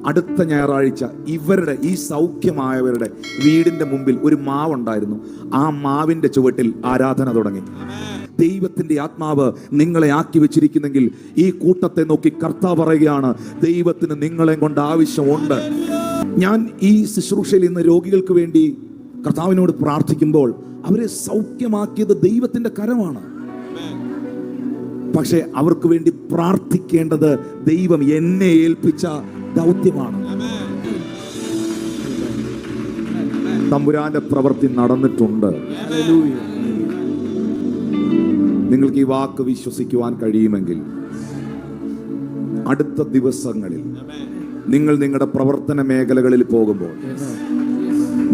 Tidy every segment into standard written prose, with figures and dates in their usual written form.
അടുത്ത ഞായറാഴ്ച ഇവരുടെ ഈ സൗഖ്യമായവരുടെ വീടിന്റെ മുമ്പിൽ ഒരു മാവുണ്ടായിരുന്നു. ആ മാവിന്റെ ചുവട്ടിൽ ആരാധന തുടങ്ങി. ദൈവത്തിന്റെ ആത്മാവ് നിങ്ങളെ ആക്കി വെച്ചിരിക്കുന്നെങ്കിൽ ഈ കൂട്ടത്തെ നോക്കി കർത്താവ് പറയുകയാണ്, ദൈവത്തിന് നിങ്ങളെ കൊണ്ട് ആവശ്യമുണ്ട്. ഞാൻ ഈ ശുശ്രൂഷയിൽ ഇന്ന് രോഗികൾക്ക് വേണ്ടി കർത്താവിനോട് പ്രാർത്ഥിക്കുമ്പോൾ അവരെ സൗഖ്യമാക്കിയത് ദൈവത്തിന്റെ കരമാണ്. പക്ഷെ അവർക്ക് വേണ്ടി പ്രാർത്ഥിക്കേണ്ടത് ദൈവം എന്നെ ഏൽപ്പിച്ച ദൗത്യമാണ്. തമ്പുരാന്റെ പ്രവൃത്തി നടന്നിട്ടുണ്ട്. നിങ്ങൾക്ക് ഈ വാക്ക് വിശ്വസിക്കുവാൻ കഴിയുമെങ്കിൽ അടുത്ത ദിവസങ്ങളിൽ നിങ്ങൾ നിങ്ങളുടെ പ്രവർത്തന മേഖലകളിൽ പോകുമ്പോൾ,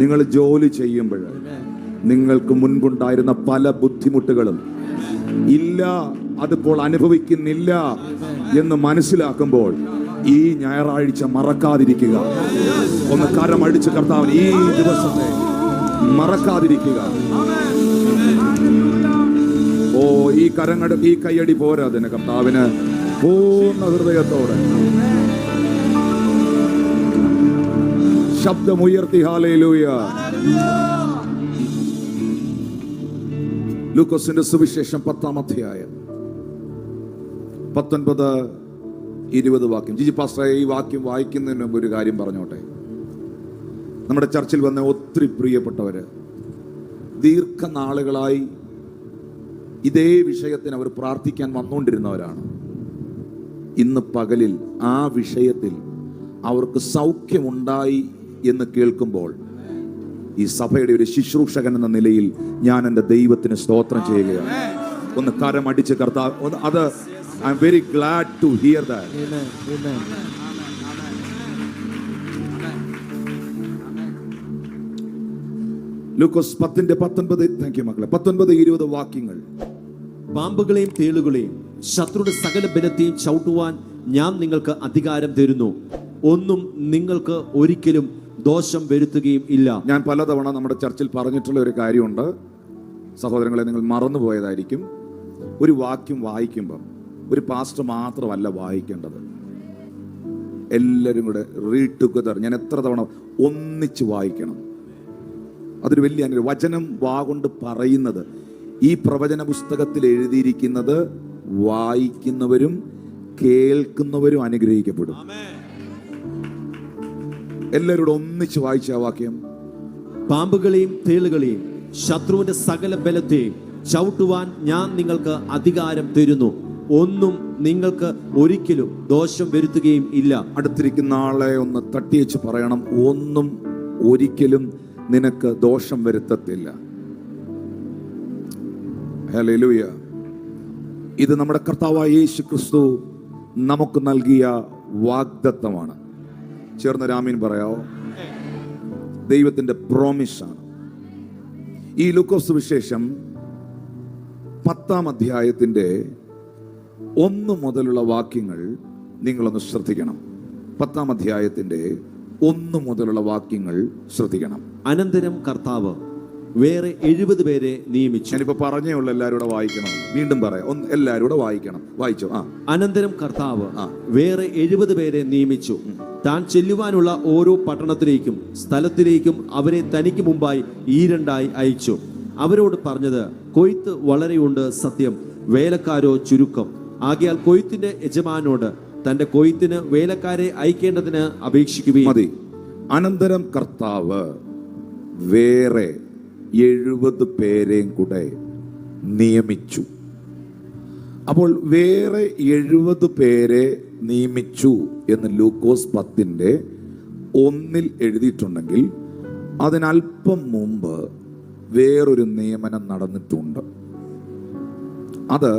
നിങ്ങൾ ജോലി ചെയ്യുമ്പോൾ, നിങ്ങൾക്ക് മുൻപുണ്ടായിരുന്ന പല ബുദ്ധിമുട്ടുകളും ഇല്ല, അതിപ്പോൾ അനുഭവിക്കുന്നില്ല എന്ന് മനസ്സിലാക്കുമ്പോൾ ഈ ഞായറാഴ്ച മറക്കാതിരിക്കുക. ഒന്ന് കരമടിച്ച് കർത്താവിന് ഈ ദിവസത്തെ മറക്കാതിരിക്കുക. ഓ, ഈ കൈയടി പോരാ അതിന്. കർത്താവിന് പൂർണ്ണ ഹൃദയത്തോടെ ശബ്ദമുയർത്തി ഹല്ലേലൂയ. ലൂക്കോസിന്റെ സുവിശേഷം 10-ാം അധ്യായം 19-20 വാക്യം. ജിജി പാസ്റ്റർ ഈ വാക്യം വായിക്കുന്നതിന് മുമ്പ് ഒരു കാര്യം പറഞ്ഞോട്ടെ. നമ്മുടെ ചർച്ചിൽ വന്ന ഒത്തിരി പ്രിയപ്പെട്ടവര് ദീർഘനാളുകളായി ഇതേ വിഷയത്തിന് അവർ പ്രാർത്ഥിക്കാൻ വന്നുകൊണ്ടിരുന്നവരാണ്. ഇന്ന് പകലിൽ ആ വിഷയത്തിൽ അവർക്ക് സൗഖ്യമുണ്ടായി എന്ന് കേൾക്കുമ്പോൾ ഈ സഭയുടെ ഒരു ശുശ്രൂഷകൻ എന്ന നിലയിൽ ഞാൻ എൻ്റെ ദൈവത്തിന് സ്തോത്രം ചെയ്യുകയാണ്. ഒന്ന് കരമടിച്ച് കർത്താവ്, അത് I am very glad to hear that. ലൂക്കോസ് 10:19. താങ്ക് യു മക്കളെ. 19-20 വാക്യങ്ങൾ. പാമ്പുകളെയും തേളുകളെയും ശത്രുയുടെ സകല ബലത്തെയും ചവിട്ടുവാൻ ഞാൻ നിങ്ങൾക്ക് അധികാരം തരുന്നു. ഒന്നും നിങ്ങൾക്ക് ഒരിക്കലും ദോഷം വരുത്തുകയും ഇല്ല. ഞാൻ പലതവണ നമ്മുടെ ചർച്ചിൽ പറഞ്ഞിട്ടുള്ള ഒരു കാര്യമുണ്ട്. സഹോദരങ്ങളെ, നിങ്ങൾ മറന്നുപോയതായിരിക്കും. ഒരു വാക്യം വായിക്കുമ്പം ഒരു പാസ്റ്റർ മാത്രമല്ല വായിക്കേണ്ടത്, എല്ലാവരും കൂടെ റീഡ് ടുഗദർ. ഞാൻ എത്ര തവണ ഒന്നിച്ച് വായിക്കണം. അതൊരു വലിയ വചനം വാഗൊണ്ട് പറയുന്നത്, ഈ പ്രവചന പുസ്തകത്തിൽ എഴുതിയിരിക്കുന്നത് വായിക്കുന്നവരും കേൾക്കുന്നവരും അനുഗ്രഹിക്കപ്പെടും. എല്ലാവരോടും ഒന്നിച്ച് വായിച്ച ആ വാക്യം. പാമ്പുകളെയും തേളുകളെയും ശത്രുവിന്റെ സകല ബലത്തെയും ചവിട്ടുവാൻ ഞാൻ നിങ്ങൾക്ക് അധികാരം തരുന്നു. ഒന്നും നിങ്ങൾക്ക് ഒരിക്കലും ദോഷം വരുത്തുകയും ഇല്ല. അടുത്തിരിക്കുന്ന ആളെ ഒന്ന് തട്ടിവെച്ച് പറയണം, ഒന്നും ഒരിക്കലും നിനക്ക് ദോഷം വരുത്തത്തില്ല. ഹല്ലേലൂയ. ഇത് നമ്മുടെ കർത്താവായ യേശു ക്രിസ്തു നമുക്ക് നൽകിയ വാഗ്ദത്തമാണ്. ചേർന്ന് ആമേൻ പറയാവോ? ദൈവത്തിന്റെ പ്രോമിസാണ്. ഈ ലൂക്കോസ് സുവിശേഷം 10-ാം അധ്യായത്തിന്റെ 1 മുതലുള്ള വാക്യങ്ങൾ നിങ്ങളൊന്ന് ശ്രദ്ധിക്കണം. 10-ാം അധ്യായത്തിന്റെ 1 മുതലുള്ള വാക്യങ്ങൾ ശ്രദ്ധിക്കണം. അനന്തരം കർത്താവ് വേറെ 70 പേരെ നിയമിച്ചു. ഞാനിപ്പോ പറഞ്ഞേ ഉള്ളൂ, എല്ലാവരും വായിക്കണം. വീണ്ടും പറയാം, എല്ലാവരും വായിക്കണം. വായിച്ചോ. അനന്തരം കർത്താവ് വേറെ 70 പേരെ നിയമിച്ചു. താൻ ചെല്ലുവാനുള്ള ഓരോ പട്ടണത്തിലേക്കും സ്ഥലത്തിലേക്കും അവരെ തനിക്ക് മുമ്പായി ഈരണ്ടായി അയച്ചു. അവരോട് പറഞ്ഞത്, കൊയ്ത്ത് വളരെയുണ്ട് സത്യം, വേലക്കാരോ ചുരുക്കം. ആകയാൽ കൊയ്ത്തിന്റെ യജമാനോട് തന്റെ കൊയ്ത്തിന് വേലക്കാരെ അയക്കേണ്ടതിന് അപേക്ഷിക്കുകയും മതി. അനന്തരം കർത്താവ് വേറെ 70 പേരെയും കൂടെ നിയമിച്ചു. അപ്പോൾ വേറെ 70 പേരെ നിയമിച്ചു എന്ന് ലൂക്കോസ് 10:1 എഴുതിയിട്ടുണ്ടെങ്കിൽ അതിനല്പം മുമ്പ് വേറൊരു നിയമനം നടന്നിട്ടുണ്ട്. അത്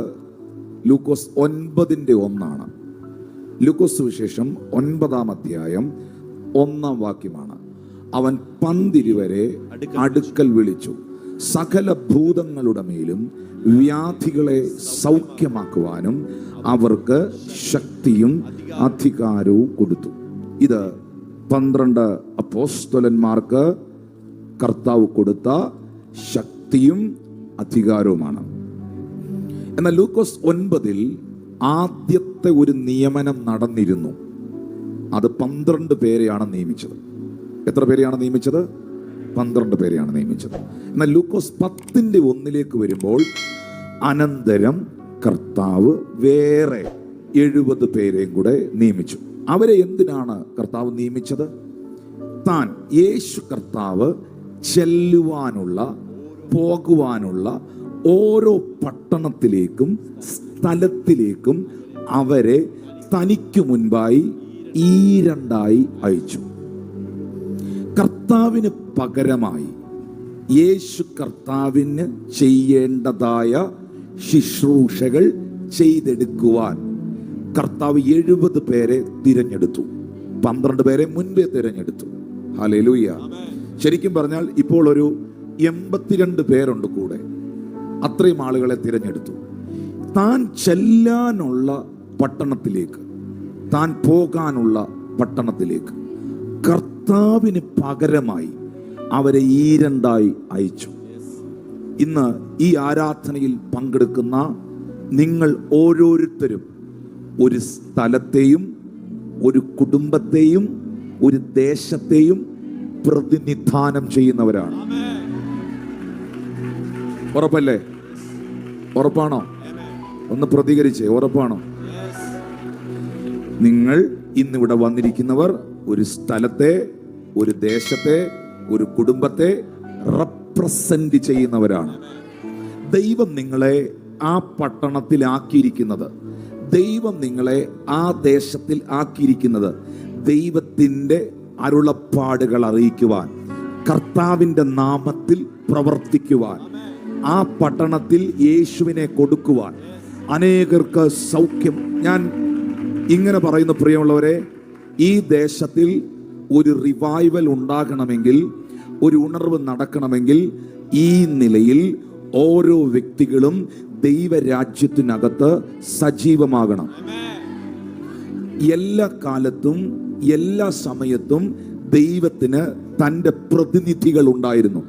ലൂക്കോസ് 9:1. ലൂക്കോസ് സുവിശേഷം 9-ാം അധ്യായം 1-ാം വാക്യമാണ്. അവൻ 12 അടുക്കൽ വിളിച്ചു, സകല ഭൂതങ്ങളുടെ മേലും വ്യാധികളെ സൗഖ്യമാക്കുവാനും അവർക്ക് ശക്തിയും അധികാരവും കൊടുത്തു. ഇത് 12 അപ്പോസ്തലന്മാർക്ക് കർത്താവ് കൊടുത്ത ശക്തിയും അധികാരവുമാണ്. എന്നാൽ ലൂക്കോസ് 9 ആദ്യത്തെ ഒരു നിയമനം നടന്നിരുന്നു. അത് 12 പേരെയാണ് നിയമിച്ചത്. എത്ര പേരെയാണ് നിയമിച്ചത്? 12 പേരെയാണ് നിയമിച്ചത്. എന്നാൽ ലൂക്കോസ് 10:1 വരുമ്പോൾ അനന്തരം കർത്താവ് വേറെ 70 പേരെയും കൂടെ നിയമിച്ചു. അവരെ എന്തിനാണ് കർത്താവ് നിയമിച്ചത്? താൻ യേശു കർത്താവ് ചെല്ലുവാനുള്ള, പോകുവാനുള്ള ഓരോ പട്ടണത്തിലേക്കും സ്ഥലത്തിലേക്കും അവരെ തനിക്ക് മുൻപായി ഈ 2 അയച്ചു. കർത്താവിന് പകരമായി യേശു കർത്താവിന് ചെയ്യേണ്ടതായ ശുശ്രൂഷകൾ ചെയ്തെടുക്കുവാൻ കർത്താവ് 70 പേരെ തിരഞ്ഞെടുത്തു. 12 പേരെ മുൻപേ തിരഞ്ഞെടുത്തു. ഹല്ലേലൂയ. ശരിക്കും പറഞ്ഞാൽ ഇപ്പോൾ ഒരു 82 പേരുണ്ട് കൂടെ. അത്രയും ആളുകളെ തിരഞ്ഞെടുത്തു. താൻ ചെല്ലാനുള്ള പട്ടണത്തിലേക്ക്, താൻ പോകാനുള്ള പട്ടണത്തിലേക്ക് കർത്താവിന് പകരമായി അവരെ ഈ 2 അയച്ചു. ഇന്ന് ഈ ആരാധനയിൽ പങ്കെടുക്കുന്ന നിങ്ങൾ ഓരോരുത്തരും ഒരു സ്ഥലത്തെയും ഒരു കുടുംബത്തെയും ഒരു ദേശത്തെയും പ്രതിനിധാനം ചെയ്യുന്നവരാണ്. ഉറപ്പല്ലേ? ഉറപ്പാണോ? ഒന്ന് പ്രതികരിച്ചേ. ഉറപ്പാണോ? നിങ്ങൾ ഇന്നിവിടെ വന്നിരിക്കുന്നവർ ഒരു സ്ഥലത്തെ, ഒരു ദേശത്തെ, ഒരു കുടുംബത്തെ റെപ്രസെന്റ് ചെയ്യുന്നവരാണ്. ദൈവം നിങ്ങളെ ആ പട്ടണത്തിൽ ആക്കിയിരിക്കുന്നത്, ദൈവം നിങ്ങളെ ആ ദേശത്തിൽ ആക്കിയിരിക്കുന്നത് ദൈവത്തിൻ്റെ അരുളപ്പാടുകൾ അറിയിക്കുവാൻ, കർത്താവിൻ്റെ നാമത്തിൽ പ്രവർത്തിക്കുവാൻ, ആ പട്ടണത്തിൽ യേശുവിനെ കൊടുക്കുവാൻ, അനേകർക്ക് സൗഖ്യം. ഞാൻ ഇങ്ങനെ പറയുന്ന പ്രിയമുള്ളവരെ, ഈ ദേശത്തിൽ ഒരു റിവൈവൽ ഉണ്ടാകണമെങ്കിൽ, ഒരു ഉണർവ് നടക്കണമെങ്കിൽ ഈ നിലയിൽ ഓരോ വ്യക്തികളും ദൈവരാജ്യത്തിനകത്ത് സജീവമാകണം. എല്ലാ കാലത്തും എല്ലാ സമയത്തും ദൈവത്തിന് തൻ്റെ പ്രതിനിധികൾ ഉണ്ടായിരുന്നു.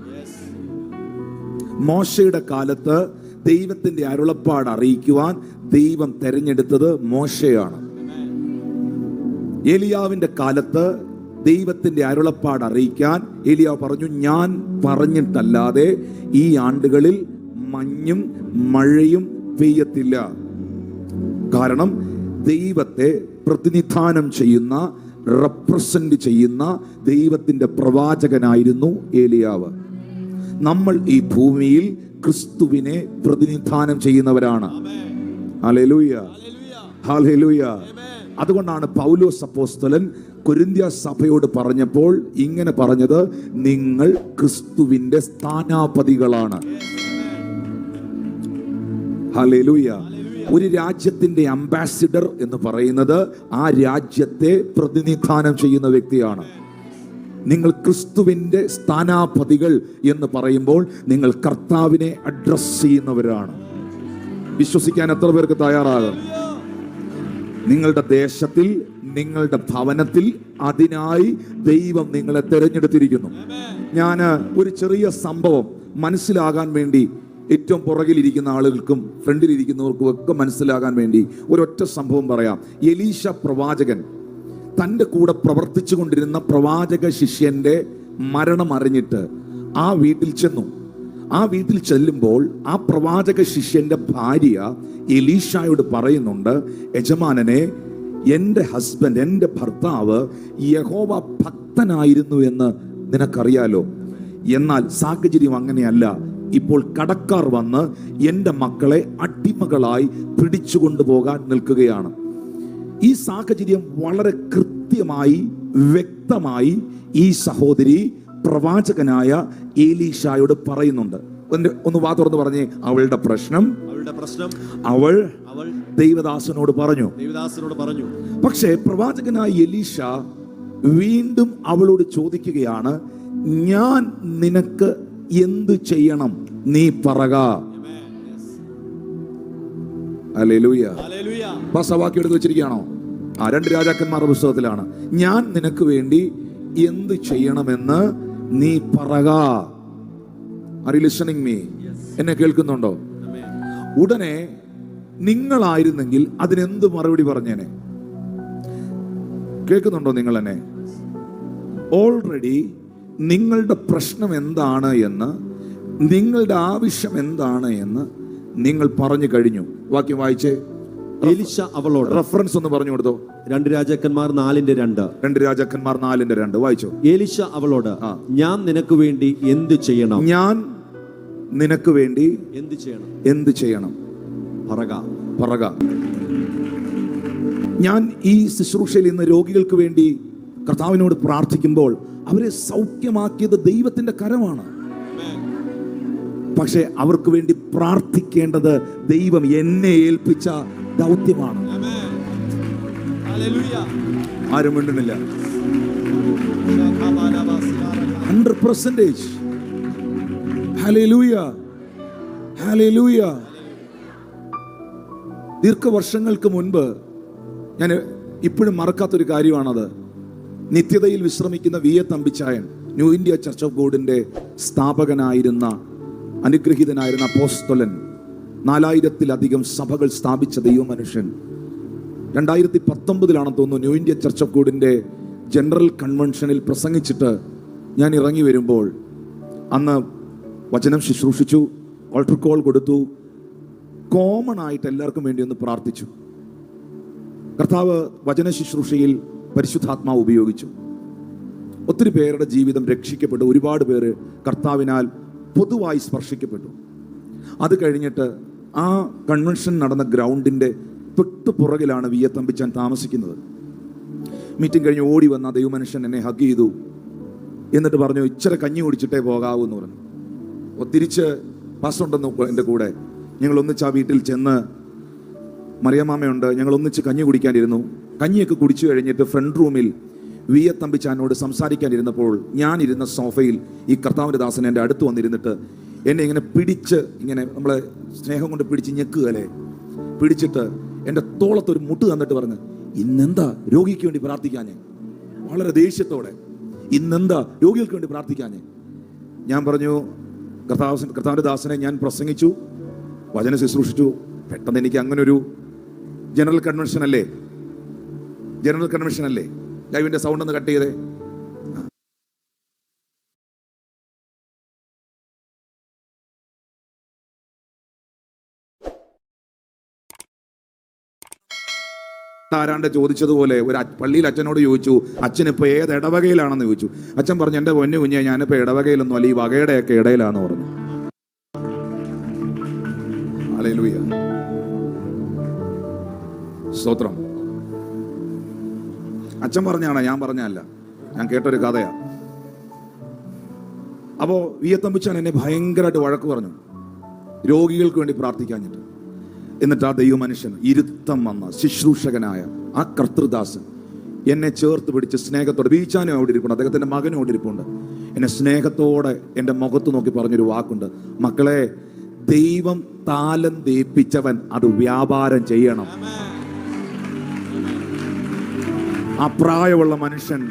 മോശയുടെ കാലത്ത് ദൈവത്തിൻ്റെ അരുളപ്പാട് അറിയിക്കുവാൻ ദൈവം തെരഞ്ഞെടുത്തത് മോശയാണ്. ഏലിയാവിൻ്റെ കാലത്ത് ദൈവത്തിൻ്റെ അരുളപ്പാട് അറിയിക്കാൻ ഏലിയാവ് പറഞ്ഞു, ഞാൻ പറഞ്ഞിട്ടല്ലാതെ ഈ ആണ്ടുകളിൽ മഞ്ഞും മഴയും പെയ്യത്തില്ല. കാരണം ദൈവത്തെ പ്രതിനിധാനം ചെയ്യുന്ന, റെപ്രസെന്റ് ചെയ്യുന്ന ദൈവത്തിൻ്റെ പ്രവാചകനായിരുന്നു ഏലിയാവ്. നമ്മൾ ഈ ഭൂമിയിൽ ക്രിസ്തുവിനെ പ്രതിനിധാനം ചെയ്യുന്നവരാണ്. Hallelujah, hallelujah. അതുകൊണ്ടാണ് പൗലോസ് അപ്പോസ്തലൻ കൊരിന്ത്യ സഭയോട് പറഞ്ഞപ്പോൾ ഇങ്ങനെ പറഞ്ഞത്, നിങ്ങൾ ക്രിസ്തുവിന്റെ സ്ഥാനാപതികളാണ്. ഹല്ലേലൂയ. ഒരു രാജ്യത്തിന്റെ അംബാസിഡർ എന്ന് പറയുന്നത് ആ രാജ്യത്തെ പ്രതിനിധാനം ചെയ്യുന്ന വ്യക്തിയാണ്. നിങ്ങൾ ക്രിസ്തുവിന്റെ സ്ഥാനാപതികൾ എന്ന് പറയുമ്പോൾ നിങ്ങൾ കർത്താവിനെ അഡ്രസ് ചെയ്യുന്നവരാണ്. വിശ്വസിക്കാൻ എത്ര പേർക്ക് തയ്യാറാകും? നിങ്ങളുടെ ദേശത്തിൽ, നിങ്ങളുടെ ഭവനത്തിൽ അതിനായി ദൈവം നിങ്ങളെ തിരഞ്ഞെടുത്തിരിക്കുന്നു. ഞാൻ ഒരു ചെറിയ സംഭവം മനസ്സിലാകാൻ വേണ്ടി, ഏറ്റവും പുറകിലിരിക്കുന്ന ആളുകൾക്കും ഫ്രണ്ടിലിരിക്കുന്നവർക്കും ഒക്കെ മനസ്സിലാകാൻ വേണ്ടി ഒരൊറ്റ സംഭവം പറയാം. എലീശ പ്രവാചകൻ തൻ്റെ കൂടെ പ്രവർത്തിച്ചു കൊണ്ടിരുന്ന പ്രവാചക ശിഷ്യന്റെ മരണം അറിഞ്ഞിട്ട് ആ വീട്ടിൽ ചെന്നു. ആ വീട്ടിൽ ചെല്ലുമ്പോൾ ആ പ്രവാചക ശിഷ്യന്റെ ഭാര്യ എലീശായോട് പറയുന്നുണ്ട്, യജമാനനെ, എൻ്റെ ഹസ്ബൻഡ്, എൻ്റെ ഭർത്താവ് യഹോവ ഭക്തനായിരുന്നു എന്ന് നിനക്കറിയാലോ. എന്നാൽ സാഹചര്യം അങ്ങനെയല്ല. ഇപ്പോൾ കടക്കാർ വന്ന് എൻ്റെ മക്കളെ അടിമകളായി പിടിച്ചുകൊണ്ടുപോകാൻ നിൽക്കുകയാണ്. ഈ സാഹചര്യം വളരെ കൃത്യമായി, വ്യക്തമായി ഈ സഹോദരി പ്രവാചകനായ എലീശായോട് പറയുന്നുണ്ട്. ഒന്ന് വാ തുറന്ന് പറഞ്ഞേ. അവളുടെ പ്രശ്നം അവൾ ദൈവദാസനോട് പറഞ്ഞു. പക്ഷേ പ്രവാചകനായ എലീശ വീണ്ടും അവളോട് ചോദിക്കുകയാണ്, ഞാൻ നിനക്ക് എന്തു ചെയ്യണം, നീ പറക. ഹല്ലേലൂയ. വാക്യം എടുത്ത് വെച്ചിരിക്കുകയാണോ? 2 രാജാക്കന്മാരുടെ പുസ്തകത്തിലാണ്. ഞാൻ നിനക്ക് വേണ്ടി എന്ത് ചെയ്യണമെന്ന് നീ പറക. Are you listening me? എന്നെ കേൾക്കുന്നുണ്ടോ? ഉടനെ നിങ്ങളായിരുന്നെങ്കിൽ അതിനെന്ത് മറുപടി പറഞ്ഞേനെ? കേൾക്കുന്നുണ്ടോ നിങ്ങൾ എന്നെ? ഓൾറെഡി നിങ്ങളുടെ പ്രശ്നം എന്താണ് എന്ന്, നിങ്ങളുടെ ആവശ്യം എന്താണ് എന്ന് നിങ്ങൾ പറഞ്ഞു കഴിഞ്ഞു. വാക്യം വായിച്ചേ. എലീശ അവളോട്, റെഫറൻസ് ഒന്ന് പറഞ്ഞു കൊടുത്തോ. 2 രാജാക്കന്മാർ 4:2. 2 രാജാക്കന്മാർ 4:2 വായിച്ചോ. എലീശ അവളോട്, ഞാൻ നിനക്ക് വേണ്ടി എന്ത് ചെയ്യണം? ഞാൻ നിനക്ക് വേണ്ടി എന്ത് ചെയ്യണം? എന്ത് ചെയ്യണം? പറക. ഞാൻ ഈ ശുശ്രൂഷയിൽ ഇന്ന് രോഗികൾക്ക് വേണ്ടി കർത്താവിനോട് പ്രാർത്ഥിക്കുമ്പോൾ അവരെ സൗഖ്യമാക്കിയത് ദൈവത്തിന്റെ കരമാണ്. പക്ഷെ അവർക്ക് വേണ്ടി പ്രാർത്ഥിക്കേണ്ടത് ദൈവം എന്നെ ഏൽപ്പിച്ച ദൗത്യമാണ്. ആരും മിണ്ടുന്നില്ല. 100%. Hallelujah, hallelujah. ദീർഘവർഷങ്ങൾക്ക് മുൻപ് ഞാൻ ഇപ്പോഴും മറക്കാത്തൊരു കാര്യമാണത്. നിത്യതയിൽ വിശ്രമിക്കുന്ന വി എ തമ്പിച്ചായൻ, ന്യൂ ഇന്ത്യ ചർച്ച് ഓഫ് ഗോഡിന്റെ സ്ഥാപകനായിരുന്ന, അനുഗ്രഹീതനായിരുന്ന അപ്പോസ്തലൻ, 4000-ലധികം സഭകൾ സ്ഥാപിച്ച ദൈവമനുഷ്യൻ, 2019 തോന്നുന്നു ന്യൂ ഇന്ത്യ ചർച്ച് ഓഫ് ഗോഡിന്റെ ജനറൽ കൺവെൻഷനിൽ പ്രസംഗിച്ചിട്ട് ഞാൻ ഇറങ്ങി വരുമ്പോൾ അന്ന് വചനം ശുശ്രൂഷിച്ചു, ഓൾട്ടർ കോൾ കൊടുത്തു, കോമൺ ആയിട്ട് എല്ലാവർക്കും വേണ്ടി ഒന്ന് പ്രാർത്ഥിച്ചു. കർത്താവ് വചന ശുശ്രൂഷയിൽ പരിശുദ്ധാത്മാവ് ഉപയോഗിച്ചു. ഒത്തിരി പേരുടെ ജീവിതം രക്ഷിക്കപ്പെട്ടു. ഒരുപാട് പേര് കർത്താവിനാൽ പൊതുവായി സ്പർശിക്കപ്പെട്ടു. അത് കഴിഞ്ഞിട്ട് ആ കൺവെൻഷൻ നടന്ന ഗ്രൗണ്ടിന്റെ തൊട്ടു പുറകിലാണ് വി എ തമ്പിച്ചാൻ താമസിക്കുന്നത്. മീറ്റിംഗ് കഴിഞ്ഞ് ഓടി വന്ന ദൈവമനുഷ്യൻ എന്നെ ഹഗ് ചെയ്തു. എന്നിട്ട് പറഞ്ഞു, ഇച്ചിരി കഞ്ഞി കുടിച്ചിട്ടേ പോകാവൂ എന്ന് പറഞ്ഞു. തിരിച്ച് പാസ്റ്റുണ്ടെന്ന് എൻ്റെ കൂടെ. ഞങ്ങൾ ഒന്നിച്ച് ആ വീട്ടിൽ ചെന്ന്, മറിയമ്മാമയുണ്ട്, ഞങ്ങൾ ഒന്നിച്ച് കഞ്ഞി കുടിക്കാനിരുന്നു. കഞ്ഞിയൊക്കെ കുടിച്ചു കഴിഞ്ഞിട്ട് ഫ്രണ്ട് റൂമിൽ വി എ തമ്പിച്ചാനോട് സംസാരിക്കാനിരുന്നപ്പോൾ ഞാൻ ഇരുന്ന സോഫയിൽ ഈ കർത്താവിൻ്റെ ദാസൻ എൻ്റെ അടുത്ത് വന്നിരുന്നിട്ട് എന്നെ ഇങ്ങനെ പിടിച്ച്, ഇങ്ങനെ നമ്മളെ സ്നേഹം കൊണ്ട് പിടിച്ച് ഞെക്കുകയല്ലേ, പിടിച്ചിട്ട് എൻ്റെ തോളത്തൊരു മുട്ട് തന്നിട്ട് പറഞ്ഞു, ഇന്നെന്താ രോഗിക്ക് വേണ്ടി പ്രാർത്ഥിക്കാഞ്ഞേ? വളരെ ദേഷ്യത്തോടെ, ഇന്നെന്താ രോഗികൾക്ക് വേണ്ടി പ്രാർത്ഥിക്കാഞ്ഞേ? ഞാൻ പറഞ്ഞു, കർത്താവിൻ്റെ ദാസനെ ഞാൻ പ്രസംഗിച്ചു, വചന ശുശ്രൂഷിച്ചു. പെട്ടെന്ന് എനിക്ക് അങ്ങനെ ഒരു ജനറൽ കൺവെൻഷൻ അല്ലേ, ലൈവിന്റെ സൗണ്ട് ഒന്ന് കട്ട് ചെയ്തേ. ആരാണ്ട് ചോദിച്ചതുപോലെ ഒരു പള്ളിയിൽ അച്ഛനോട് ചോദിച്ചു, അച്ഛനിപ്പോൾ ഏത് ഇടവകയിലാണെന്ന് ചോദിച്ചു. അച്ഛൻ പറഞ്ഞു, എൻ്റെ പൊന്നു കുഞ്ഞെ, ഞാനിപ്പോൾ ഇടവകയിലൊന്നും അല്ല, ഈ വകയുടെയൊക്കെ ഇടയിലാന്ന് പറഞ്ഞു. ഹല്ലേലൂയ, സ്തോത്രം. അച്ഛൻ പറഞ്ഞാണ്, ഞാൻ പറഞ്ഞല്ല, ഞാൻ കേട്ടൊരു കഥയാ. അപ്പോൾ വി എ തമ്പിച്ചാൻ എന്നെ ഭയങ്കരമായിട്ട് വഴക്ക് പറഞ്ഞു, രോഗികൾക്ക് വേണ്ടി പ്രാർത്ഥിക്കാഞ്ഞിട്ട്. എന്നിട്ട് ആ ദൈവമനുഷ്യൻ, ഇരുത്തം വന്ന ശുശ്രൂഷകനായ ആ കർത്തൃദാസൻ എന്നെ ചേർത്ത് പിടിച്ച് സ്നേഹത്തോടെ, ബീച്ചാനും അവിടെ ഇരിപ്പുണ്ട്, അദ്ദേഹത്തിൻ്റെ മകനും അവിടെ ഇരിപ്പുണ്ട്, എന്നെ സ്നേഹത്തോടെ എൻ്റെ മുഖത്ത് നോക്കി പറഞ്ഞൊരു വാക്കുണ്ട്, മക്കളെ, ദൈവം താലന്ത് ഏൽപ്പിച്ചവൻ അത് വ്യാപാരം ചെയ്യണം. ആ പ്രായമുള്ള മനുഷ്യൻ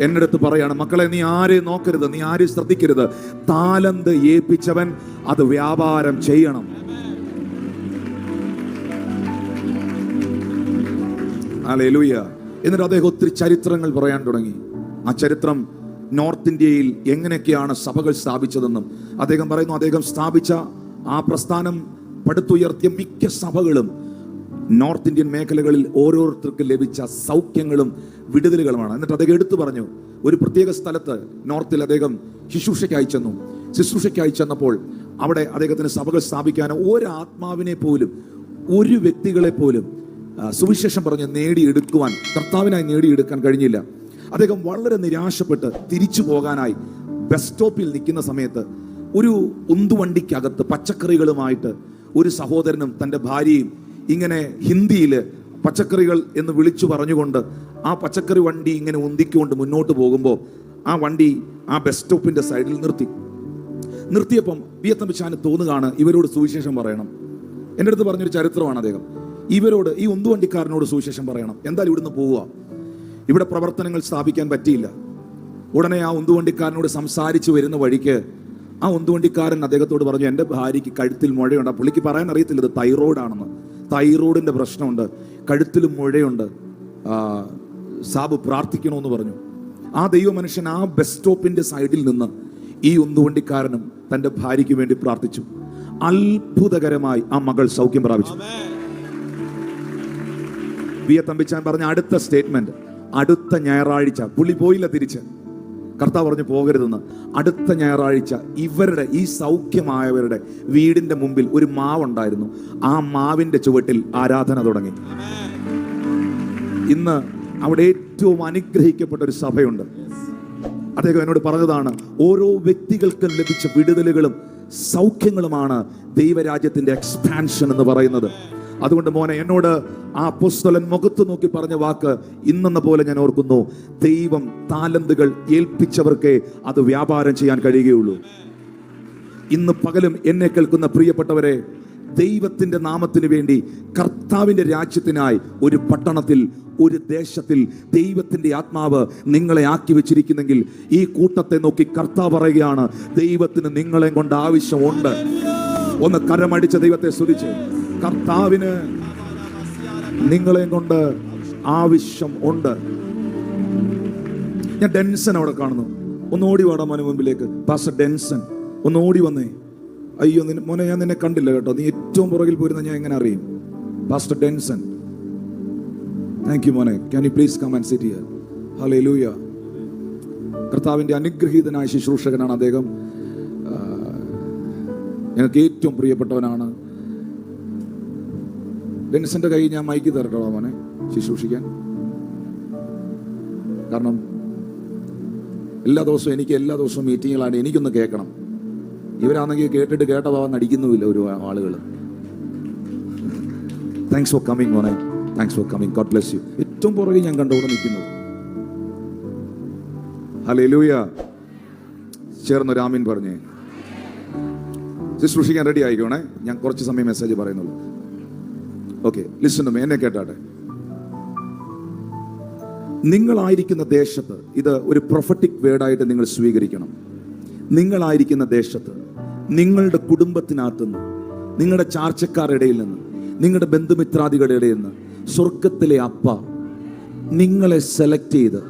എൻ്റെ അടുത്ത് പറയാണ്, മക്കളെ, നീ ആരെയും നോക്കരുത്, നീ ആരെയും ശ്രദ്ധിക്കരുത്, താലന്ത് ഏൽപ്പിച്ചവൻ അത് വ്യാപാരം ചെയ്യണം. ഹല്ലേലൂയ. എന്നിട്ട് അദ്ദേഹം ഒത്തിരി ചരിത്രങ്ങൾ പറയാൻ തുടങ്ങി. ആ ചരിത്രം നോർത്ത് ഇന്ത്യയിൽ എങ്ങനെയൊക്കെയാണ് സഭകൾ സ്ഥാപിച്ചതെന്നും അദ്ദേഹം പറയുന്നു. അദ്ദേഹം സ്ഥാപിച്ച ആ പ്രസ്ഥാനം പടുത്തുയർത്തിയ മിക്ക സഭകളും നോർത്ത് ഇന്ത്യൻ മേഖലകളിൽ ഓരോരുത്തർക്ക് ലഭിച്ച സൗഖ്യങ്ങളും വിടുതലുകളുമാണ്. എന്നിട്ട് അദ്ദേഹം എടുത്തു പറഞ്ഞു, ഒരു പ്രത്യേക സ്ഥലത്ത് നോർത്തിൽ അദ്ദേഹം ശുശ്രൂഷയ്ക്കായി ചെന്നപ്പോൾ അവിടെ അദ്ദേഹത്തിന് സഭകൾ സ്ഥാപിക്കാൻ ഒരാത്മാവിനെ പോലും, ഒരു വ്യക്തികളെ പോലും സുവിശേഷം പറഞ്ഞ് നേടിയെടുക്കുവാൻ, കർത്താവിനായി നേടിയെടുക്കാൻ കഴിഞ്ഞില്ല. അദ്ദേഹം വളരെ നിരാശപ്പെട്ട് തിരിച്ചു പോകാനായി ബസ് സ്റ്റോപ്പിൽ നിൽക്കുന്ന സമയത്ത് ഒരു ഉന്തുവണ്ടിക്കകത്ത് പച്ചക്കറികളുമായിട്ട് ഒരു സഹോദരനും തൻ്റെ ഭാര്യയും ഇങ്ങനെ ഹിന്ദിയിൽ പച്ചക്കറികൾ എന്ന് വിളിച്ചു പറഞ്ഞുകൊണ്ട് ആ പച്ചക്കറി വണ്ടി ഇങ്ങനെ ഉന്തിക്കൊണ്ട് മുന്നോട്ട് പോകുമ്പോൾ ആ വണ്ടി ആ ബസ് സ്റ്റോപ്പിൻ്റെ സൈഡിൽ നിർത്തിയപ്പം വി എ തമ്പിച്ചാന് തോന്നുകയാണ് ഇവരോട് സുവിശേഷം പറയണം. എൻ്റെ അടുത്ത് പറഞ്ഞൊരു ചരിത്രമാണ് അദ്ദേഹം. ഇവരോട്, ഈ ഉന്തുവണ്ടിക്കാരനോട് സുവിശേഷം പറയണം, എന്തായാലും ഇവിടുന്ന് പോവുക, ഇവിടെ പ്രവർത്തനങ്ങൾ സ്ഥാപിക്കാൻ പറ്റിയില്ല. ഉടനെ ആ ഉന്തുവണ്ടിക്കാരനോട് സംസാരിച്ച് വരുന്ന വഴിക്ക് ആ ഉന്തുവണ്ടിക്കാരൻ അദ്ദേഹത്തോട് പറഞ്ഞു, എൻ്റെ ഭാര്യയ്ക്ക് കഴുത്തിൽ മുഴയുണ്ട്. ആ പുള്ളിക്ക് പറയാൻ അറിയത്തില്ല ഇത് തൈറോയിഡാണെന്ന്. തൈറോയിഡിൻ്റെ പ്രശ്നമുണ്ട്, കഴുത്തിലും മുഴയുണ്ട്, സാബ് പ്രാർത്ഥിക്കണമെന്ന് പറഞ്ഞു. ആ ദൈവ മനുഷ്യൻ ആ ബസ് സ്റ്റോപ്പിന്റെ സൈഡിൽ നിന്ന് ഈ ഉന്തുവണ്ടിക്കാരനും തന്റെ ഭാര്യയ്ക്ക് വേണ്ടി പ്രാർത്ഥിച്ചു. അത്ഭുതകരമായി ആ മകൾ സൗഖ്യം പ്രാപിച്ചു. വി എ തമ്പിച്ചാൻ പറഞ്ഞ അടുത്ത സ്റ്റേറ്റ്മെന്റ്, അടുത്ത ഞായറാഴ്ച, പുള്ളി പോയില്ല തിരിച്ച്, കർത്താവ് പറഞ്ഞു പോകരുതെന്ന്. അടുത്ത ഞായറാഴ്ച ഇവരുടെ ഈ സൗഖ്യമായവരുടെ വീടിന്റെ മുമ്പിൽ ഒരു മാവുണ്ടായിരുന്നു. ആ മാവിന്റെ ചുവട്ടിൽ ആരാധന തുടങ്ങി. ഇന്ന് അവിടെ ഏറ്റവും അനുഗ്രഹിക്കപ്പെട്ട ഒരു സഭയുണ്ട്. അദ്ദേഹം എന്നോട് പറഞ്ഞതാണ്, ഓരോ വ്യക്തികൾക്കും ലഭിച്ച വിടുതലുകളും സൗഖ്യങ്ങളുമാണ് ദൈവരാജ്യത്തിന്റെ എക്സ്പാൻഷൻ എന്ന് പറയുന്നത്. അതുകൊണ്ട് മോനെ, എന്നോട് ആ അപ്പോസ്തലൻ മുഖത്ത് നോക്കി പറഞ്ഞ വാക്ക് ഇന്നെന്ന പോലെ ഞാൻ ഓർക്കുന്നു. ദൈവം താലന്തുകൾ ഏൽപ്പിച്ചവർക്ക് അത് വ്യാപാരം ചെയ്യാൻ കഴിയുകയുള്ളൂ. ഇന്ന് പകലും എന്നെ കേൾക്കുന്ന പ്രിയപ്പെട്ടവരെ, ദൈവത്തിന്റെ നാമത്തിന് വേണ്ടി, കർത്താവിന്റെ രാജ്യത്തിനായി ഒരു പട്ടണത്തിൽ, ഒരു ദേശത്തിൽ ദൈവത്തിന്റെ ആത്മാവ് നിങ്ങളെ ആക്കി വെച്ചിരിക്കുന്നെങ്കിൽ ഈ കൂട്ടത്തെ നോക്കി കർത്താവ് പറയുകയാണ്, ദൈവത്തിന് നിങ്ങളെ കൊണ്ട് ആവശ്യമുണ്ട്. ഒന്ന് കരമടിച്ച ദൈവത്തെ സ്തുതിച്ച്, കർത്താവിന് നിങ്ങളെ കൊണ്ട് ആവശ്യം ഉണ്ട്. ഞാൻ ഡെൻസൺ അവിടെ കാണുന്നു. ഒന്ന് ഓടി വാടാ മോനെ മുമ്പിലേക്ക്. പാസ്റ്റർ ഡെൻസൺ, ഒന്ന് ഓടി വന്നേ. അയ്യോ മോനെ, ഞാൻ നിന്നെ കണ്ടില്ല കേട്ടോ, നീ ഏറ്റവും പുറകിൽ പോയിരുന്ന ഞാൻ എങ്ങനെ അറിയും? പാസ്റ്റർ ഡെൻസൺ, താങ്ക് യു മോനെ. Can you please come and sit here? Hallelujah. കർത്താവിന്റെ അനുഗ്രഹീതനായ ശുശ്രൂഷകനാണ് അദ്ദേഹം. ഞങ്ങൾക്ക് ഏറ്റവും പ്രിയപ്പെട്ടവനാണ്. ഡെൻസന്റെ കൈ ഞാൻ മൈക്ക് തരട്ടോ മോനെ ശുശ്രൂഷിക്കാൻ. കാരണം എല്ലാ ദിവസവും മീറ്റിങ്ങുകളാണ്, എനിക്കൊന്ന് കേൾക്കണം. ഇവരാണെങ്കിൽ കേട്ടിട്ട് കേട്ടതാവാൻ അടിക്കുന്നുമില്ല ഒരു ആളുകൾ. താങ്ക്സ് ഫോർ കമ്മിങ് മോനെ, thanks for coming. God bless you. ഏറ്റവും പുറകെ ഞാൻ കണ്ടുകൊണ്ട് നിൽക്കുന്നത്. ഹല്ലേലൂയ. ചേർന്നൊരു ആമീൻ പറഞ്ഞേ. ശുശ്രൂഷിക്കാൻ റെഡി ആയിക്കോണേ. ഞാൻ കുറച്ച് സമയം മെസ്സേജ് പറയുന്നുള്ളൂ. Okay, listen to me. എന്നെ കേട്ടാട്ടെ. നിങ്ങളായിരിക്കുന്ന ദേശത്ത്, ഇത് ഒരു പ്രൊഫറ്റിക് വേർഡായിട്ട് നിങ്ങൾ സ്വീകരിക്കണം. നിങ്ങളായിരിക്കുന്ന ദേശത്ത്, നിങ്ങളുടെ കുടുംബത്തിനകത്തുനിന്ന്, നിങ്ങളുടെ ചാർച്ചക്കാരുടെ ഇടയിൽ നിന്ന്, നിങ്ങളുടെ ബന്ധുമിത്രാദികളുടെ ഇടയിൽ നിന്ന് സ്വർഗത്തിലെ അപ്പ നിങ്ങളെ സെലക്ട് ചെയ്ത്,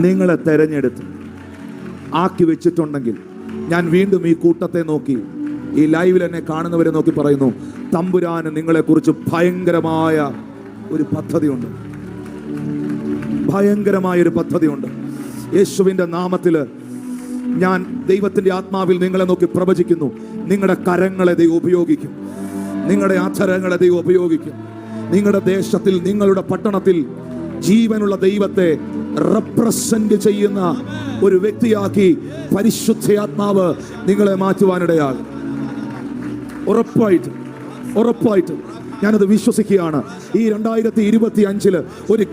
നിങ്ങളെ തെരഞ്ഞെടുത്ത് ആക്കി വെച്ചിട്ടുണ്ടെങ്കിൽ, ഞാൻ വീണ്ടും ഈ കൂട്ടത്തെ നോക്കി, ഈ ലൈവിൽ എന്നെ കാണുന്നവരെ നോക്കി പറയുന്നു, തമ്പുരാന് നിങ്ങളെക്കുറിച്ച് ഭയങ്കരമായ ഒരു പദ്ധതിയുണ്ട്. ഭയങ്കരമായ ഒരു പദ്ധതിയുണ്ട്. യേശുവിൻ്റെ നാമത്തില് ഞാൻ ദൈവത്തിന്റെ ആത്മാവിൽ നിങ്ങളെ നോക്കി പ്രവചിക്കുന്നു. നിങ്ങളുടെ കരങ്ങളെ ദൈവം ഉപയോഗിക്കും. നിങ്ങളുടെ അധരങ്ങളെ ദൈവം ഉപയോഗിക്കും. നിങ്ങളുടെ ദേശത്തിൽ, നിങ്ങളുടെ പട്ടണത്തിൽ ജീവനുള്ള ദൈവത്തെ റെപ്രസെന്റ് ചെയ്യുന്ന ഒരു വ്യക്തിയാക്കി പരിശുദ്ധാത്മാവ് നിങ്ങളെ മാറ്റുവാനിടയാകും. ഉറപ്പായിട്ടും ഞാനത് വിശ്വസിക്കുകയാണ്. ഈ 2025 ഒരു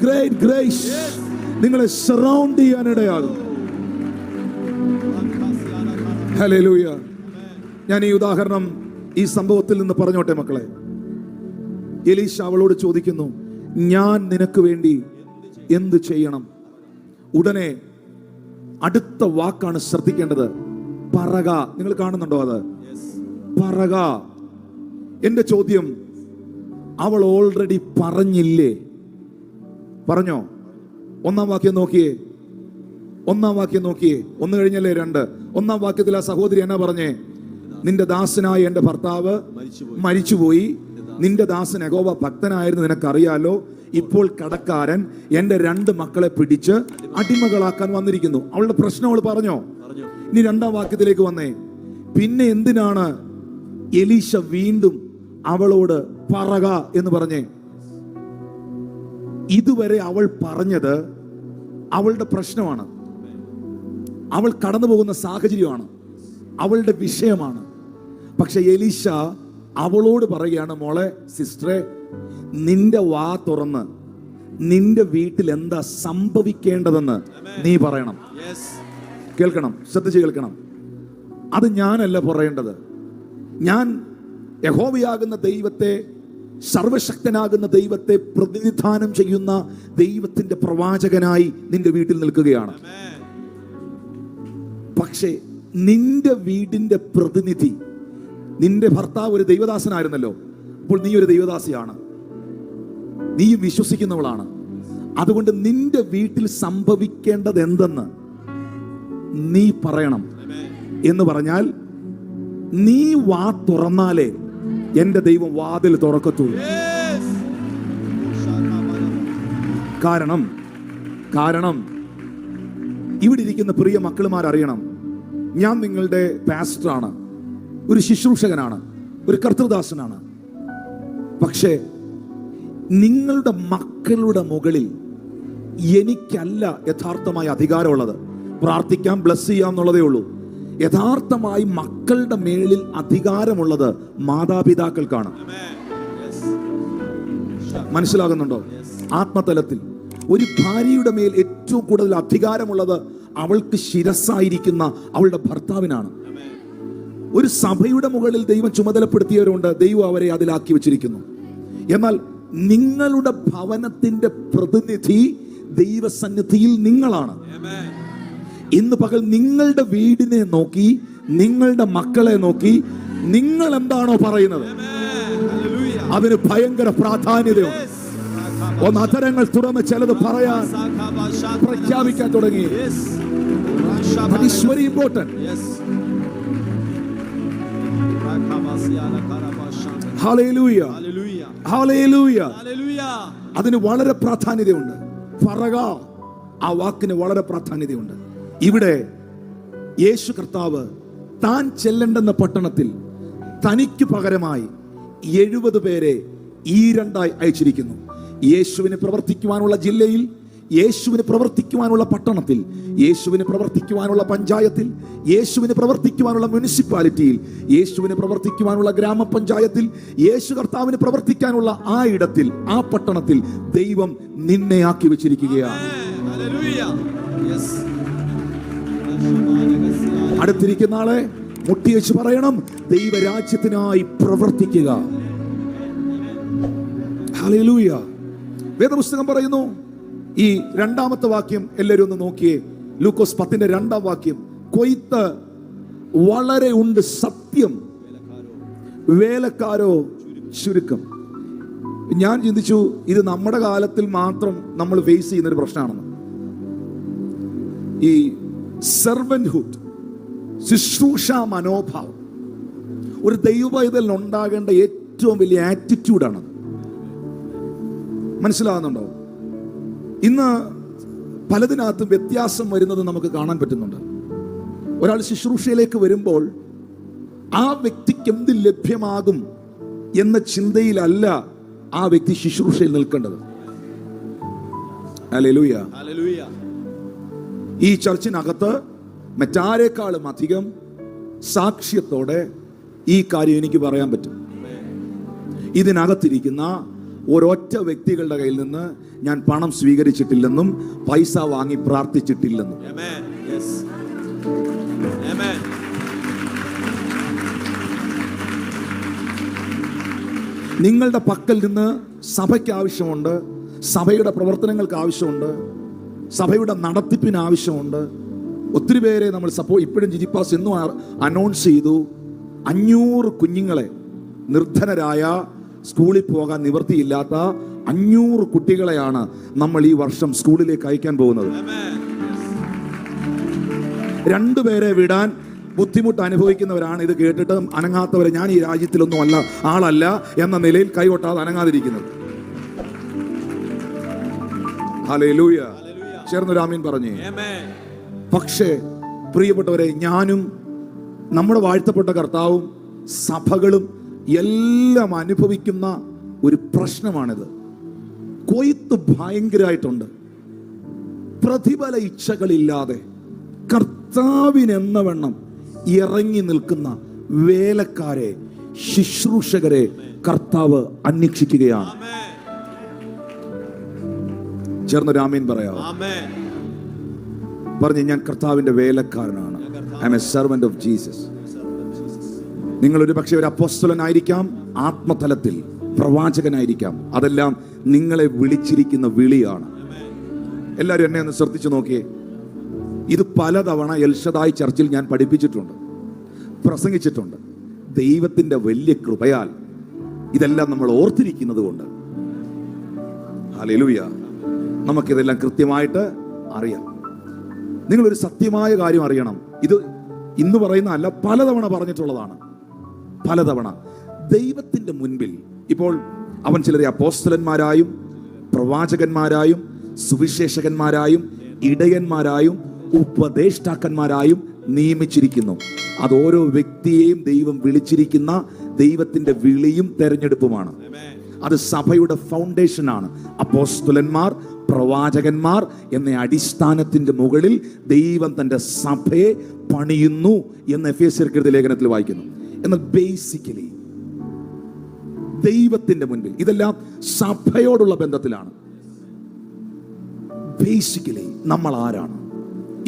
ഗ്രേറ്റ് ഗ്രേസ് നിങ്ങളെ സറൗണ്ട് ചെയ്യാനിടയാകും. ഹല്ലേലൂയ. ഞാൻ ഈ ഉദാഹരണം ഈ സംഭവത്തിൽ നിന്ന് പറഞ്ഞോട്ടെ മക്കളെ. എലീശ അവളോട് ചോദിക്കുന്നു, ഞാൻ നിനക്ക് വേണ്ടി എന്ത് ചെയ്യണം? ഉടനെ അടുത്ത വാക്കാണ് ശ്രദ്ധിക്കേണ്ടത്, പറക. നിങ്ങൾ കാണുന്നുണ്ടോ അത്? പറക. എന്റെ ചോദ്യം, അവൾ ഓൾറെഡി പറഞ്ഞില്ലേ? പറഞ്ഞോ? ഒന്നാം വാക്യം നോക്കിയേ. ഒന്ന് കഴിഞ്ഞല്ലേ 2. ഒന്നാം വാക്യത്തിൽ ആ സഹോദരി എന്നാ പറഞ്ഞേ? നിന്റെ ദാസനായ എന്റെ ഭർത്താവ് മരിച്ചുപോയി. നിന്റെ ദാസൻ യഹോവ ഭക്തനായിരുന്നു, നിനക്കറിയാലോ. ഇപ്പോൾ കടക്കാരൻ എന്റെ 2 മക്കളെ പിടിച്ച് അടിമകളാക്കാൻ വന്നിരിക്കുന്നു. അവളുടെ പ്രശ്നം അവൾ പറഞ്ഞോ? ഇനി 2-ാം വാക്യത്തിലേക്ക് വന്നേ. പിന്നെ എന്തിനാണ് എലീശ വീണ്ടും അവളോട് പറക എന്ന് പറഞ്ഞേ? ഇതുവരെ അവൾ പറഞ്ഞത് അവളുടെ പ്രശ്നമാണ്, അവൾ കടന്നു പോകുന്ന സാഹചര്യമാണ്, അവളുടെ വിഷയമാണ്. പക്ഷെ എലീശ അവളോട് പറയുകയാണ്, മോളെ, സിസ്റ്ററെ, നിന്റെ വാ തുറന്ന് നിന്റെ വീട്ടിൽ എന്താ സംഭവിക്കേണ്ടതെന്ന് നീ പറയണം. കേൾക്കണം, ശ്രദ്ധിച്ച് കേൾക്കണം. അത് ഞാനല്ല പറയേണ്ടത്. ഞാൻ യഹോവയാകുന്ന ദൈവത്തെ, സർവശക്തനാകുന്ന ദൈവത്തെ പ്രതിനിധാനം ചെയ്യുന്ന ദൈവത്തിന്റെ പ്രവാചകനായി നിന്റെ വീട്ടിൽ നിൽക്കുകയാണ്. പക്ഷേ നിന്റെ വീടിന്റെ പ്രതിനിധി, നിന്റെ ഭർത്താവ് ഒരു ദൈവദാസനായിരുന്നല്ലോ, അപ്പോൾ നീ ഒരു ദൈവദാസിയാണ്, നീയും വിശ്വസിക്കുന്നവളാണ്. അതുകൊണ്ട് നിന്റെ വീട്ടിൽ സംഭവിക്കേണ്ടത് എന്തെന്ന് നീ പറയണം. എന്ന് പറഞ്ഞാൽ നീ വാ തുറന്നാലേ എന്റെ ദൈവം വാതിൽ തുറക്കത്തുള്ളൂ. കാരണം ഇവിടെ ഇരിക്കുന്ന പ്രിയ മക്കളുമാരറിയണം, ഞാൻ നിങ്ങളുടെ പാസ്റ്ററാണ്, ഒരു ശുശ്രൂഷകനാണ്, ഒരു കർത്തൃദാസനാണ്. പക്ഷേ നിങ്ങളുടെ മക്കളുടെ മുകളിൽ എനിക്കല്ല യഥാർത്ഥമായ അധികാരമുള്ളത്. പ്രാർത്ഥിക്കാം, ബ്ലസ് ചെയ്യാം എന്നുള്ളതേ ഉള്ളൂ. യഥാർത്ഥമായി മക്കളുടെ മേളിൽ അധികാരമുള്ളത് മാതാപിതാക്കൾക്കാണ്. മനസ്സിലാകുന്നുണ്ടോ? ആത്മതലത്തിൽ ഒരു ഭാര്യയുടെ മേൽ ഏറ്റവും കൂടുതൽ അധികാരമുള്ളത് അവൾക്ക് ശിരസ്സായിരിക്കുന്ന അവളുടെ ഭർത്താവിനാണ്. ഒരു സഭയുടെ മുകളിൽ ദൈവം ചുമതലപ്പെടുത്തിയവരുണ്ട്, ദൈവം അവരെ അതിലാക്കി വെച്ചിരിക്കുന്നു. എന്നാൽ നിങ്ങളുടെ ഭവനത്തിന്റെ പ്രതിനിധി ദൈവസന്നിധിയിൽ നിങ്ങളാണ്. ഇന്ന് പകൽ നിങ്ങളുടെ വീടിനെ നോക്കി, നിങ്ങളുടെ മക്കളെ നോക്കി നിങ്ങൾ എന്താണോ പറയുന്നത് അതിന് ഭയങ്കര പ്രാധാന്യതയുണ്ട്. ഒന്ന് അധരങ്ങൾ തുറന്ന് ചിലത് പറയാൻ പ്രഖ്യാപിക്കാൻ തുടങ്ങി. That is very important. Hallelujah. Hallelujah. അതിന് വളരെ പ്രാധാന്യതയുണ്ട്. ഫറക, ആ വാക്കിന് വളരെ പ്രാധാന്യതയുണ്ട്. ഇവിടെ യേശു കർത്താവ് താൻ ചെല്ലേണ്ടെന്ന പട്ടണത്തിൽ തനിക്ക് പകരമായി 70 പേരെ ഈ രണ്ടായി അയച്ചിരിക്കുന്നു. യേശുവിന് പ്രവർത്തിക്കുവാനുള്ള ജില്ലയിൽ, യേശുവിന് പ്രവർത്തിക്കുവാനുള്ള പട്ടണത്തിൽ, യേശുവിന് പ്രവർത്തിക്കുവാനുള്ള പഞ്ചായത്തിൽ, യേശുവിന് പ്രവർത്തിക്കുവാനുള്ള മുനിസിപ്പാലിറ്റിയിൽ, യേശുവിന് പ്രവർത്തിക്കുവാനുള്ള ഗ്രാമപഞ്ചായത്തിൽ, യേശു കർത്താവിന് പ്രവർത്തിക്കാനുള്ള ആ ഇടത്തിൽ, ആ പട്ടണത്തിൽ ദൈവം നിന്നെ ആക്കി വെച്ചിരിക്കുകയാണ്. അടുത്തിരിക്കുന്ന ആളെ മുട്ടിവെച്ച് പറയണം, ദൈവരാജ്യത്തിനായി പ്രവർത്തിക്കുക. ഹല്ലേലൂയ. വേദപുസ്തകം പറയുന്നു, ഈ രണ്ടാമത്തെ വാക്യം എല്ലാവരും ഒന്ന് നോക്കിയേ. ലൂക്കോസ് 10:2 വാക്യം, കൊയ്ത്ത് വളരെ ഉണ്ട്, സത്യം, വേലക്കാരോ ചുരുക്കം. ഞാൻ ചിന്തിച്ചു, ഇത് നമ്മുടെ കാലത്തിൽ മാത്രം നമ്മൾ ഫേസ് ചെയ്യുന്ന ഒരു പ്രശ്നമാണെന്ന്. ഈ സെർവന്റ്ഹുഡ്, ശുശ്രൂഷ മനോഭാവം ഒരു ദൈവപൈതലിന് ഉണ്ടാകേണ്ട ഏറ്റവും വലിയ ആറ്റിറ്റ്യൂഡാണ്. മനസ്സിലാകുന്നുണ്ടോ? ഇന്ന് പലതിനകത്തും വ്യത്യാസം വരുന്നത് നമുക്ക് കാണാൻ പറ്റുന്നുണ്ട്. ഒരാൾ ശുശ്രൂഷയിലേക്ക് വരുമ്പോൾ ആ വ്യക്തിക്ക് എന്ത് ലഭ്യമാകും എന്ന ചിന്തയിലല്ല ആ വ്യക്തി ശുശ്രൂഷയിൽ നിൽക്കേണ്ടത്. ഹല്ലേലൂയ. ഈ ചർച്ചിനകത്ത് മറ്റാരെക്കാളും അധികം സാക്ഷ്യത്തോടെ ഈ കാര്യം എനിക്ക് പറയാൻ പറ്റും. ഇതിനകത്തിരിക്കുന്ന ഒരൊറ്റ വ്യക്തികളുടെ കയ്യിൽ നിന്ന് ഞാൻ പണം സ്വീകരിച്ചിട്ടില്ലെന്നും പൈസ വാങ്ങി പ്രാർത്ഥിച്ചിട്ടില്ലെന്നും. നിങ്ങളുടെ പക്കൽ നിന്ന് സഭയ്ക്ക് ആവശ്യമുണ്ട്, സഭയുടെ പ്രവർത്തനങ്ങൾക്ക് ആവശ്യമുണ്ട്, സഭയുടെ നടത്തിപ്പിന് ആവശ്യമുണ്ട്. ഒത്തിരി പേരെ നമ്മൾ ഇപ്പോഴും ജിജിപ്പാസ് എന്നും അനൗൺസ് ചെയ്തു, 500 കുഞ്ഞുങ്ങളെ, നിർധനരായ, സ്കൂളിൽ പോകാൻ നിവൃത്തിയില്ലാത്ത 500 കുട്ടികളെയാണ് നമ്മൾ ഈ വർഷം സ്കൂളിലേക്ക് അയക്കാൻ പോകുന്നത്. 2 പേരെ വിടാൻ ബുദ്ധിമുട്ട് അനുഭവിക്കുന്നവരാണ് ഇത് കേട്ടിട്ട് അനങ്ങാത്തവരെ, ഞാൻ ഈ രാജ്യത്തിലൊന്നും ആളല്ല എന്ന നിലയിൽ കൈകൊട്ടാതെ അനങ്ങാതിരിക്കുന്നത്. ഹല്ലേലൂയ. ചേർന്നൊരു ആമീൻ പറഞ്ഞേ. പക്ഷേ പ്രിയപ്പെട്ടവരെ, ഞാനും നമ്മുടെ വാഴ്ത്തപ്പെട്ട കർത്താവും സഭകളും എല്ലാം അനുഭവിക്കുന്ന ഒരു പ്രശ്നമാണിത്. കൊയ്ത്ത് ഭയങ്കരമായിട്ടുണ്ട്. പ്രതിഫല ഇച്ഛകളില്ലാതെ കർത്താവിനെന്ന വണ്ണം ഇറങ്ങി നിൽക്കുന്ന വേലക്കാരെ, ശുശ്രൂഷകരെ കർത്താവ് അന്വേഷിക്കുകയാണ്. ചേർന്നൊരു ആമീൻ പറയാം. പറഞ്ഞു, ഞാൻ കർത്താവിന്റെ വേലക്കാരനാണ്. I am a servant of Jesus. നിങ്ങളൊരു പക്ഷേ ഒരു അപ്പോസ്തലനായിരിക്കാം, ആത്മതലത്തിൽ പ്രവാചകനായിരിക്കാം. അതെല്ലാം നിങ്ങളെ വിളിച്ചിരിക്കുന്ന വിളിയാണ്. എല്ലാവരും എന്നെ ഒന്ന് ശ്രദ്ധിച്ചു നോക്കിയേ. ഇത് പലതവണ എൽഷദായ് ചർച്ചിൽ ഞാൻ പഠിപ്പിച്ചിട്ടുണ്ട്, പ്രസംഗിച്ചിട്ടുണ്ട്. ദൈവത്തിൻ്റെ വലിയ കൃപയാൽ ഇതെല്ലാം നമ്മൾ ഓർത്തിരിക്കുന്നത് കൊണ്ട് ഹല്ലേലൂയ നമുക്കിതെല്ലാം കൃത്യമായിട്ട് അറിയാം. നിങ്ങളൊരു സത്യമായ കാര്യം അറിയണം. ഇത് ഇന്ന് പറയുന്നതല്ല, പലതവണ പറഞ്ഞിട്ടുള്ളതാണ്. പലതവണ ദൈവത്തിന്റെ മുൻപിൽ ഇപ്പോൾ അവൻ ചിലരെ അപ്പോസ്തലന്മാരായും പ്രവാചകന്മാരായും സുവിശേഷകന്മാരായും ഇടയന്മാരായും ഉപദേഷ്ടാക്കന്മാരായും നിയമിച്ചിരിക്കുന്നു. അത് ഓരോ വ്യക്തിയെയും ദൈവം വിളിച്ചിരിക്കുന്ന ദൈവത്തിന്റെ വിളിയും തെരഞ്ഞെടുപ്പുമാണ്. അത് സഭയുടെ ഫൗണ്ടേഷനാണ്. അപ്പോസ്തലന്മാർ, പ്രവാചകന്മാർ എന്ന അടിസ്ഥാനത്തിന്റെ മുകളിൽ ദൈവം തന്റെ സഭയെ പണിയുന്നു എന്ന് എഫേസ്യർക്കെഴുതിയ ലേഖനത്തിൽ വായിക്കുന്നു. എന്നാൽ ബേസിക്കലി ദൈവത്തിന്റെ മുൻപിൽ ഇതെല്ലാം സഭയോടുള്ള ബന്ധത്തിലാണ്. ബേസിക്കലി നമ്മൾ ആരാണ്?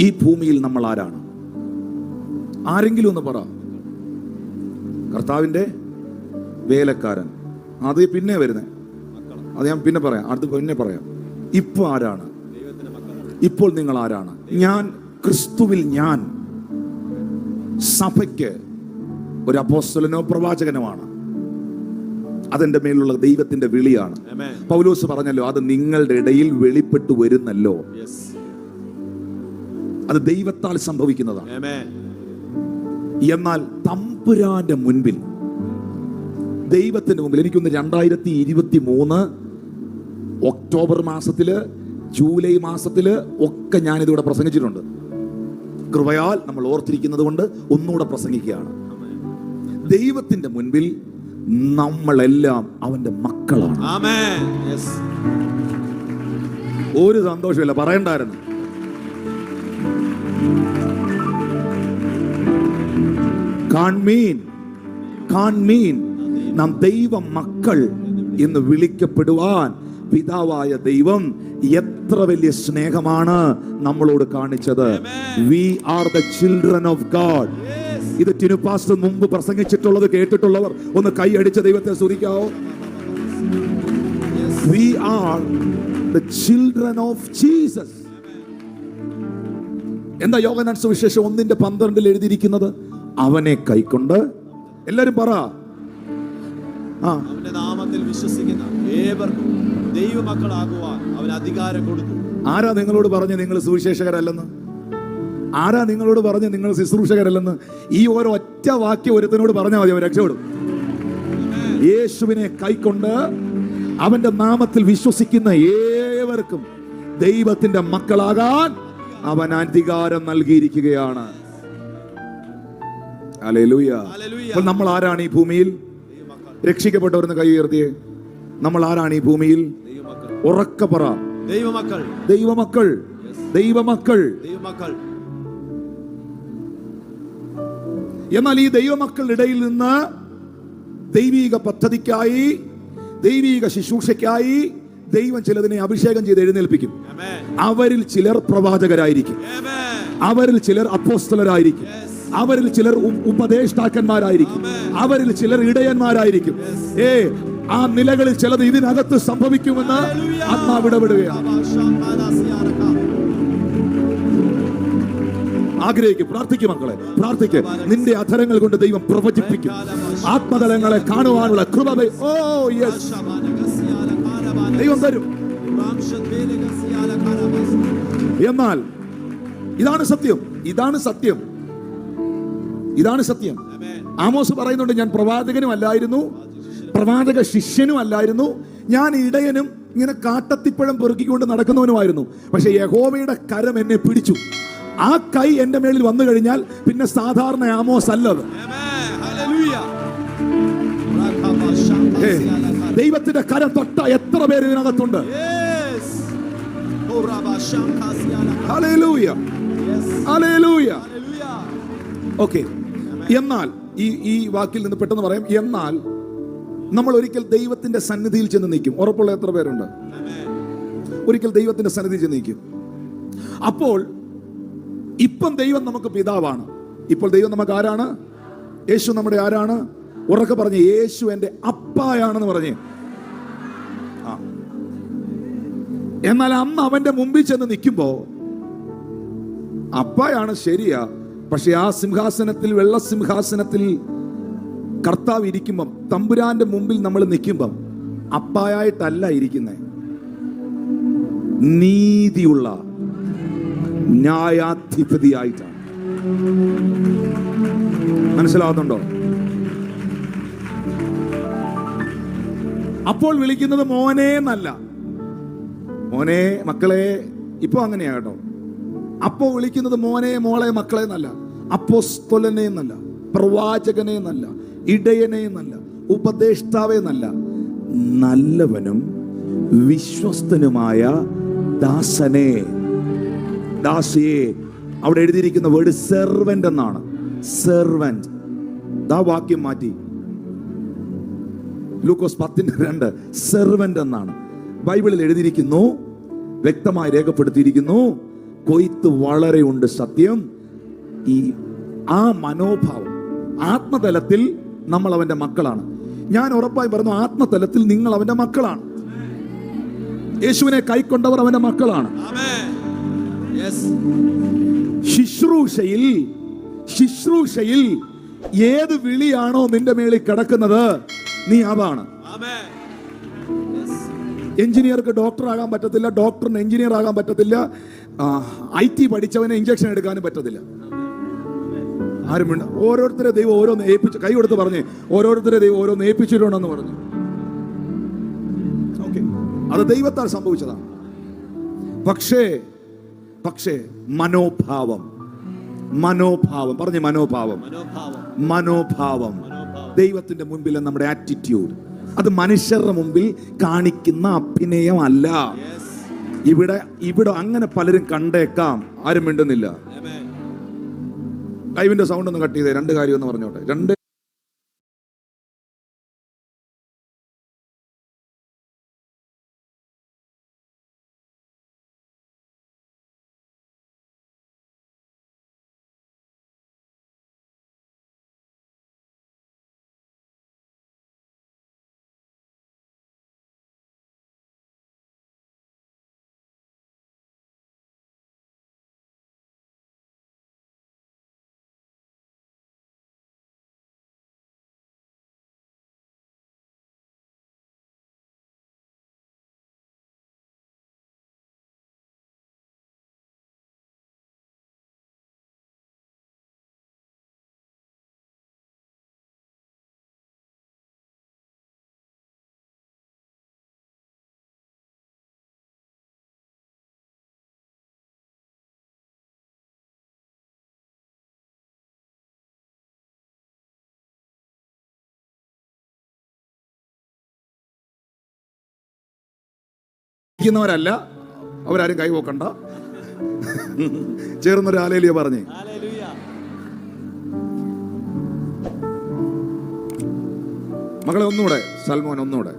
ഈ ഭൂമിയിൽ നമ്മൾ ആരാണ്? ആരെങ്കിലും ഒന്ന് പറ. കർത്താവിന്റെ വേലക്കാരൻ, അത് പിന്നെ വരുന്നത്, അത് ഞാൻ പിന്നെ പറയാം, അടുത്ത് പിന്നെ പറയാം. ഇപ്പൊ ആരാണ്? ഇപ്പോൾ നിങ്ങൾ ആരാണ്? ഞാൻ ക്രിസ്തുവിൽ, ഞാൻ സഭയ്ക്ക് ഒരു അപ്പോസ്തലനോ പ്രവാചകനുമാണ്. അതെന്റെ മേലുള്ള ദൈവത്തിന്റെ വിളിയാണ്. പൗലോസ് പറഞ്ഞല്ലോ, അത് നിങ്ങളുടെ ഇടയിൽ വെളിപ്പെട്ടു വരുന്നല്ലോ. അത് ദൈവത്താൽ സംഭവിക്കുന്നതാണ്. എന്നാൽ തമ്പുരാന്റെ മുൻപിൽ, ദൈവത്തിന്റെ മുമ്പിൽ, എനിക്കൊന്ന് 2023 ഒക്ടോബർ മാസത്തില്, ജൂലൈ മാസത്തില് ഒക്കെ ഞാനിതിവിടെ പ്രസംഗിച്ചിട്ടുണ്ട്. കൃപയാൽ നമ്മൾ ഓർത്തിരിക്കുന്നത് കൊണ്ട് ഒന്നുകൂടെ പ്രസംഗിക്കുകയാണ്. ദൈവത്തിന്റെ മുൻപിൽ നമ്മളെല്ലാം അവന്റെ മക്കളാണ്. ഒരു സന്തോഷമില്ല, പറയണ്ടായിരുന്നു. കാൺമീൻ നാം ദൈവ മക്കൾ എന്ന് വിളിക്കപ്പെടുവാൻ പിതാവായ ദൈവം എത്ര വലിയ സ്നേഹമാണ് നമ്മളോട് കാണിച്ചത്. We are the children of God. ഇത് ടിനു പാസ്റ്റർ മുമ്പ് പ്രസംഗിച്ചിട്ടുള്ളത് കേട്ടിട്ടുള്ളവർ ഒന്ന് കൈ അടിച്ച ദൈവത്തെ സ്തുതിക്കാവോ. We are the children of Jesus. എന്താ യോഹന്നാൻ സുവിശേഷം 1:12 എഴുതിയിരിക്കുന്നത്? അവനെ കൈക്കൊണ്ട്, എല്ലാരും പറ, അവന്റെ നാമത്തിൽ വിശ്വസിക്കുന്ന ഏവർക്കും ദൈവമക്കളാകുവാൻ അവൻ അധികാരം കൊടുത്തു. ആരാ നിങ്ങളോട് പറഞ്ഞ് നിങ്ങൾ സുവിശേഷകരല്ലെന്ന്? ആരാ നിങ്ങളോട് പറഞ്ഞ് നിങ്ങൾ ശുശ്രൂഷകരല്ലെന്ന്? ഈ ഓരോ ഒറ്റ വാക്യം ഒരുത്തനോട് പറഞ്ഞാൽ മതി, അവൻ രക്ഷപ്പെടും. യേശുവിനെ കൈക്കൊണ്ട് അവന്റെ നാമത്തിൽ വിശ്വസിക്കുന്ന ഏവർക്കും ദൈവത്തിന്റെ മക്കളാകാൻ അവൻ അധികാരം നൽകിയിരിക്കുകയാണ്. ഹല്ലേലൂയ. അപ്പോൾ നമ്മൾ ആരാണ് ഈ ഭൂമിയിൽ? രക്ഷിക്കപ്പെട്ടവരെന്ന് കൈ ഉയർത്തിയേ. നമ്മൾ ആരാണ് ഈ ഭൂമിയിൽ? ഉറക്കെ പറ. ദൈവമക്കൾ, ദൈവമക്കൾ, ദൈവമക്കൾ, ദൈവമക്കൾ. എന്നാൽ ഈ ദൈവമക്കളുടെ ഇടയിൽ നിന്ന് ദൈവീക പദ്ധതിക്കായി, ദൈവീക ശുശ്രൂഷയ്ക്കായി ദൈവം ചിലതിനെ അഭിഷേകം ചെയ്ത് എഴുന്നേൽപ്പിക്കും. അവരിൽ ചിലർ പ്രവാചകരായിരിക്കും, അവരിൽ ചിലർ അപ്പോസ്തലരായിരിക്കും, അവരിൽ ചിലർ ഉപദേഷ്ടാക്കന്മാരായിരിക്കും, അവരിൽ ചിലർ ഇടയന്മാരായിരിക്കും. ആ നിലകളിൽ ചിലത് ഇതിനകത്ത് സംഭവിക്കുമെന്ന് ആത്മാവ് ഇടപെടുകയാണ്. ആഗ്രഹിക്കും, പ്രാർത്ഥിക്കും മക്കളെ, പ്രാർത്ഥിക്ക്. നിന്റെ അധരങ്ങൾ കൊണ്ട് ദൈവം പ്രവചിപ്പിക്കും. ആത്മതലങ്ങളെ കാണുവാനുള്ള കൃപ ദൈവം തരും. എന്നാൽ ഇതാണ് സത്യം, ഇതാണ് സത്യം, ഇതാണ് സത്യം. ആമോസ് പറയുന്നുണ്ട്, ഞാൻ പ്രവാചകനും അല്ലായിരുന്നു, പ്രവാചക ശിഷ്യനും അല്ലായിരുന്നു, ഞാൻ ഇടയനും ഇങ്ങനെ കാട്ടത്തിപ്പഴം പെറുക്കിക്കൊണ്ട് നടക്കുന്നവനുമായിരുന്നു. പക്ഷെ യഹോവയുടെ കരം എന്നെ പിടിച്ചു. ആ കൈ എന്റെ മേളിൽ വന്നു കഴിഞ്ഞാൽ പിന്നെ സാധാരണ ആമോസ് അല്ലത്. ദൈവത്തിന്റെ കരം തൊട്ട എത്ര പേര് ഇതിനകത്തുണ്ട്? Hallelujah, hallelujah. ഓക്കെ, എന്നാൽ ഈ വാക്കിൽ നിന്ന് പെട്ടെന്ന് പറയാം. എന്നാൽ നമ്മൾ ഒരിക്കൽ ദൈവത്തിന്റെ സന്നിധിയിൽ ചെന്ന് നിൽക്കും. ഉറപ്പുള്ള എത്ര പേരുണ്ട്? ഒരിക്കൽ ദൈവത്തിന്റെ സന്നിധിയിൽ ചെന്ന് നിൽക്കും. അപ്പോൾ ഇപ്പം ദൈവം നമുക്ക് പിതാവാണ്. ഇപ്പോൾ ദൈവം നമുക്ക് ആരാണ്? യേശു നമ്മുടെ ആരാണ്? ഉറക്കെ പറഞ്ഞ്, യേശു എന്റെ അപ്പായാണെന്ന് പറഞ്ഞേ. എന്നാൽ അന്ന് അവന്റെ മുമ്പിൽ ചെന്ന് നിൽക്കുമ്പോ അപ്പായാണ്, ശരിയാ. പക്ഷെ ആ സിംഹാസനത്തിൽ, വെള്ള സിംഹാസനത്തിൽ കർത്താവ് ഇരിക്കുമ്പം, തമ്പുരാന്റെ മുമ്പിൽ നമ്മൾ നിൽക്കുമ്പം അപ്പായായിട്ടല്ല ഇരിക്കുന്നേ, നീതിയുള്ള ന്യായാധിപതിയായിട്ടാണ്. മനസ്സിലാവുന്നുണ്ടോ? അപ്പോൾ വിളിക്കുന്നത് മോനെ എന്നല്ല. മോനെ, മക്കളെ, ഇപ്പൊ അങ്ങനെയാ കേട്ടോ. അപ്പോ വിളിക്കുന്നത് മോനെ, മോളെ, മക്കളെ എന്നല്ല. അപ്പോസ്തലനെ എന്നല്ല, പ്രവാചകനെ എന്നല്ല, ഇടയനെ എന്നല്ല, ഉപദേഷ്ടാവെ എന്നല്ല. നല്ലവനും വിശ്വസ്തനുമായ ദാസനെ, ദാസിയെ. അവിടെ എഴുതിയിരിക്കുന്ന വേർഡ് സെർവന്റ് എന്നാണ്. സെർവന്റ്. ദാ വാക്യം മാറ്റി, ലൂക്കോസ് 10:2 സെർവന്റ് എന്നാണ് ബൈബിളിൽ എഴുതിയിരിക്കുന്നു. വ്യക്തമായി രേഖപ്പെടുത്തിയിരിക്കുന്നു. കൊയ്ത്ത് വളരെ ഉണ്ട്, സത്യം. ഈ ആ മനോഭാവം, ആത്മതലത്തിൽ നമ്മൾ അവന്റെ മക്കളാണ്. ഞാൻ ഉറപ്പായി പറഞ്ഞു, ആത്മതലത്തിൽ നിങ്ങൾ അവന്റെ മക്കളാണ്. യേശുവിനെ കൈക്കൊണ്ടവർ അവന്റെ മക്കളാണ്. ശുശ്രൂഷയിൽ ഏത് വിളിയാണോ നിന്റെ മേളിൽ കിടക്കുന്നത്, നീ അതാണ്. എഞ്ചിനീയർക്ക് ഡോക്ടർ ആകാൻ പറ്റത്തില്ല, ഡോക്ടറിന് എഞ്ചിനീയർ ആകാൻ പറ്റത്തില്ല, IT പഠിച്ചവനെ ഇഞ്ചക്ഷൻ എടുക്കാനും പറ്റത്തില്ല. ആരും ഓരോരുത്തരെ ദൈവം ഓരോന്ന് ഏൽപ്പിച്ചു, കൈ കൊടുത്ത് പറഞ്ഞേ, ഓരോരുത്തരെ ദൈവം ഓരോന്ന് ഏൽപ്പിച്ചിട്ടുണ്ടെന്ന് പറഞ്ഞു. ഓക്കെ, അത് ദൈവത്താൽ സംഭവിച്ചതാണ്. പക്ഷേ മനോഭാവം പറഞ്ഞേ, മനോഭാവം ദൈവത്തിന്റെ മുമ്പിൽ നമ്മുടെ ആറ്റിറ്റ്യൂഡ്, അത് മനുഷ്യരുടെ മുമ്പിൽ കാണിക്കുന്ന അഭിനയമല്ല. ഇവിടെ അങ്ങനെ പലരും കണ്ടേക്കാം, ആരും മിണ്ടുന്നില്ല. ലൈവിന്റെ സൗണ്ട് ഒന്ന് കട്ട് ചെയ്തേ, 2 കാര്യം ഒന്ന് പറഞ്ഞോട്ടെ. ല്ല, അവരാരും കൈപോക്കണ്ട. ചേർന്നൊരു ഹല്ലേലൂയ പറഞ്ഞേ. മകളെ ഒന്നുകൂടെ, സൽമോൻ ഒന്നുകൂടെ.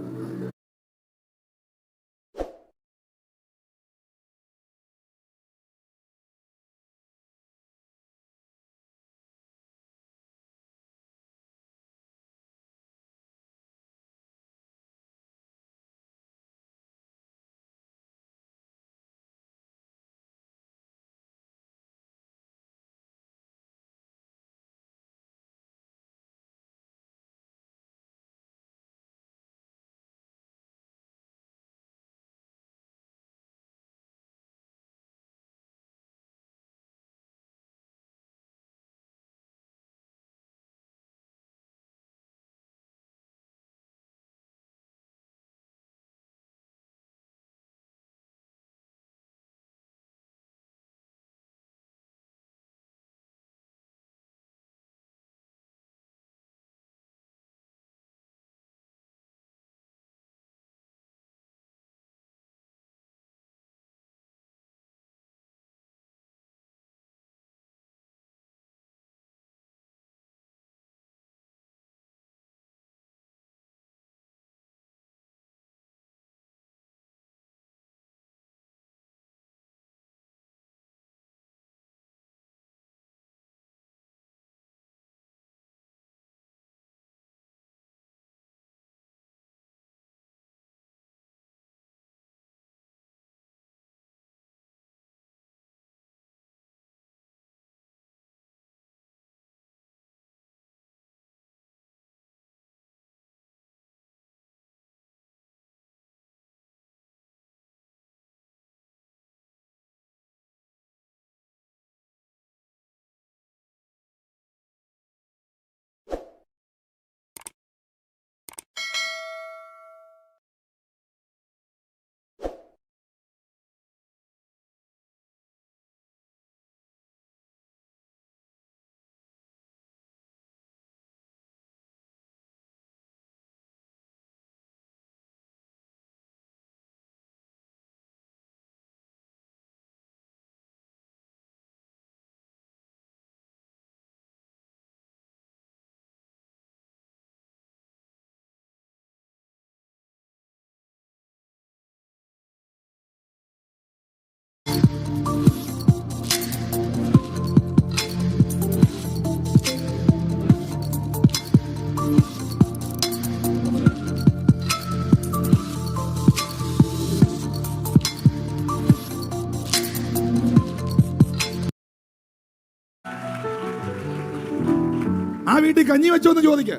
വീട്ടിൽ കഞ്ഞി വെച്ചോ എന്ന് ചോദിക്ക.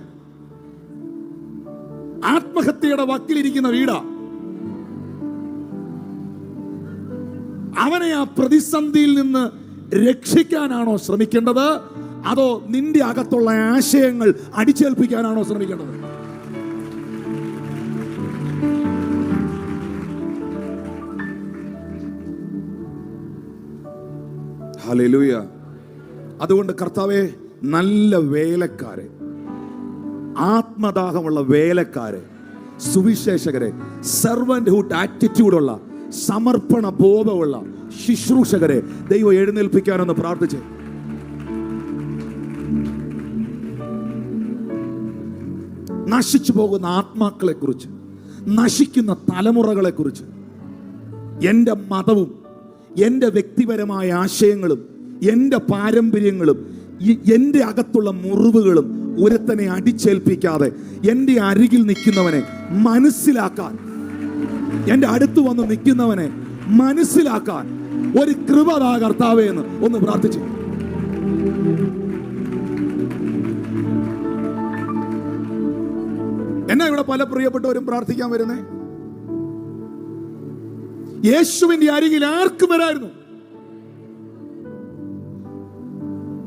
ആത്മഹത്യയുടെ വക്കിലിരിക്കുന്ന വീടാ. അവനെ ആ പ്രതിസന്ധിയിൽ നിന്ന് രക്ഷിക്കാനാണോ ശ്രമിക്കേണ്ടത്, അതോ നിന്റെ അകത്തുള്ള ആശയങ്ങൾ അടിച്ചേൽപ്പിക്കാനാണോ ശ്രമിക്കേണ്ടത്? ഹല്ലേലൂയ. അതുകൊണ്ട് കർത്താവേ, നല്ല വേലക്കാരെ, ആത്മദാഹമുള്ള വേലക്കാരെ, സുവിശേഷകരെ, സെർവന്റ്ഹുഡ് ആറ്റിറ്റ്യൂഡുള്ള, സമർപ്പണ ബോധമുള്ള ശുശ്രൂഷകരെ ദൈവം എഴുന്നേൽപ്പിക്കാനൊന്ന് പ്രാർത്ഥിച്ച്. നശിച്ചു പോകുന്ന ആത്മാക്കളെ കുറിച്ച്, നശിക്കുന്ന തലമുറകളെ കുറിച്ച്, എൻ്റെ മതവും എൻ്റെ വ്യക്തിപരമായ ആശയങ്ങളും എൻ്റെ പാരമ്പര്യങ്ങളും എൻ്റെ അകത്തുള്ള മുറിവുകളും ഒരുത്തനെ അടിച്ചേൽപ്പിക്കാതെ എൻ്റെ അരികിൽ നിൽക്കുന്നവനെ മനസ്സിലാക്കാൻ, എൻ്റെ അടുത്ത് വന്ന് നിൽക്കുന്നവനെ മനസ്സിലാക്കാൻ ഒരു കൃപതാ കർത്താവേ എന്ന് ഒന്ന് പ്രാർത്ഥിച്ചു. എന്നാ ഇവിടെ പല പ്രിയപ്പെട്ടവരും പ്രാർത്ഥിക്കാൻ വരുന്നേ? യേശുവിന്റെ അരികിൽ ആർക്കും വരായിരുന്നു.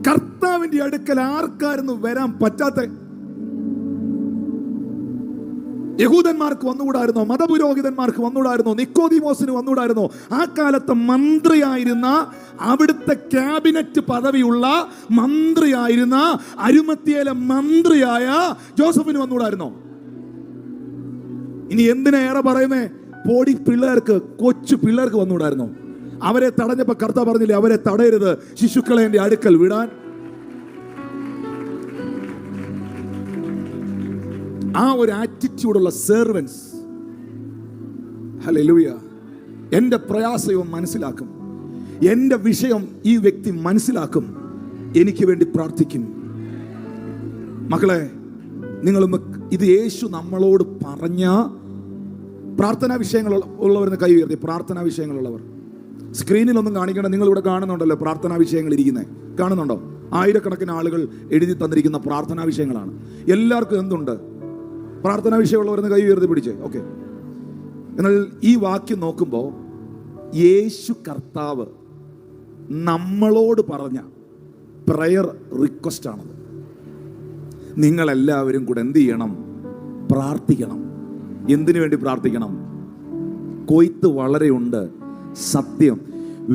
കർത്താവിന്റെ അടുക്കൽ ആർക്കായിരുന്നു വരാൻ പറ്റാത്ത? യഹൂദന്മാർക്ക് വന്നുകൂടായിരുന്നോ? മതപുരോഹിതന്മാർക്ക് വന്നുകൂടായിരുന്നോ? നിക്കോദീമോസിന് വന്നുകൂടായിരുന്നോ? ആ കാലത്ത് മന്ത്രിയായിരുന്ന, അവിടുത്തെ ക്യാബിനറ്റ് പദവിയുള്ള മന്ത്രിയായിരുന്ന, അരിമത്യയിലെ മന്ത്രിയായ ജോസഫിന് വന്നുകൂടായിരുന്നോ? ഇനി എന്തിനാ ഏറെ പറയുന്നേ? പൊടി പിള്ളേർക്ക്, കൊച്ചു പിള്ളേർക്ക് വന്നുകൂടായിരുന്നോ? അവരെ തടഞ്ഞപ്പോ കർത്താവ് പറഞ്ഞില്ലേ, അവരെ തടയരുത്, ശിശുക്കളെ എന്റെ അടുക്കൽ വിടാൻ. ആ ഒരു ആറ്റിറ്റ്യൂഡുള്ള സെർവൻസ്, ഹല്ലേലൂയ, എൻ്റെ പ്രയാസവും മനസ്സിലാക്കും, എൻ്റെ വിഷയം ഈ വ്യക്തി മനസ്സിലാക്കും, എനിക്ക് വേണ്ടി പ്രാർത്ഥിക്കും. മക്കളെ, നിങ്ങളൊന്ന് ഇത് യേശു നമ്മളോട് പറഞ്ഞ പ്രാർത്ഥനാ വിഷയങ്ങൾ ഉള്ളവരെന്ന് കൈ ഉയർത്തി. പ്രാർത്ഥനാ വിഷയങ്ങളുള്ളവർ സ്ക്രീനിലൊന്നും കാണിക്കേണ്ട, നിങ്ങൾ ഇവിടെ കാണുന്നുണ്ടല്ലോ പ്രാർത്ഥനാ വിഷയങ്ങൾ ഇരിക്കുന്നത്, കാണുന്നുണ്ടോ? ആയിരക്കണക്കിന് ആളുകൾ എഴുതി തന്നിരിക്കുന്ന പ്രാർത്ഥനാ വിഷയങ്ങളാണ്. എല്ലാവർക്കും എന്തുണ്ട്? പ്രാർത്ഥനാ വിഷയമുള്ളവരെന്ന് കൈ ഉയർത്തി പിടിച്ചേ. ഓക്കെ. എന്നാൽ ഈ വാക്യം നോക്കുമ്പോൾ യേശു കർത്താവ് നമ്മളോട് പറഞ്ഞ പ്രയർ റിക്വസ്റ്റ് ആണത്. നിങ്ങളെല്ലാവരും കൂടെ എന്ത് ചെയ്യണം? പ്രാർത്ഥിക്കണം. എന്തിനു വേണ്ടി പ്രാർത്ഥിക്കണം? കൊയ്ത്ത് വളരെയുണ്ട്, സത്യം.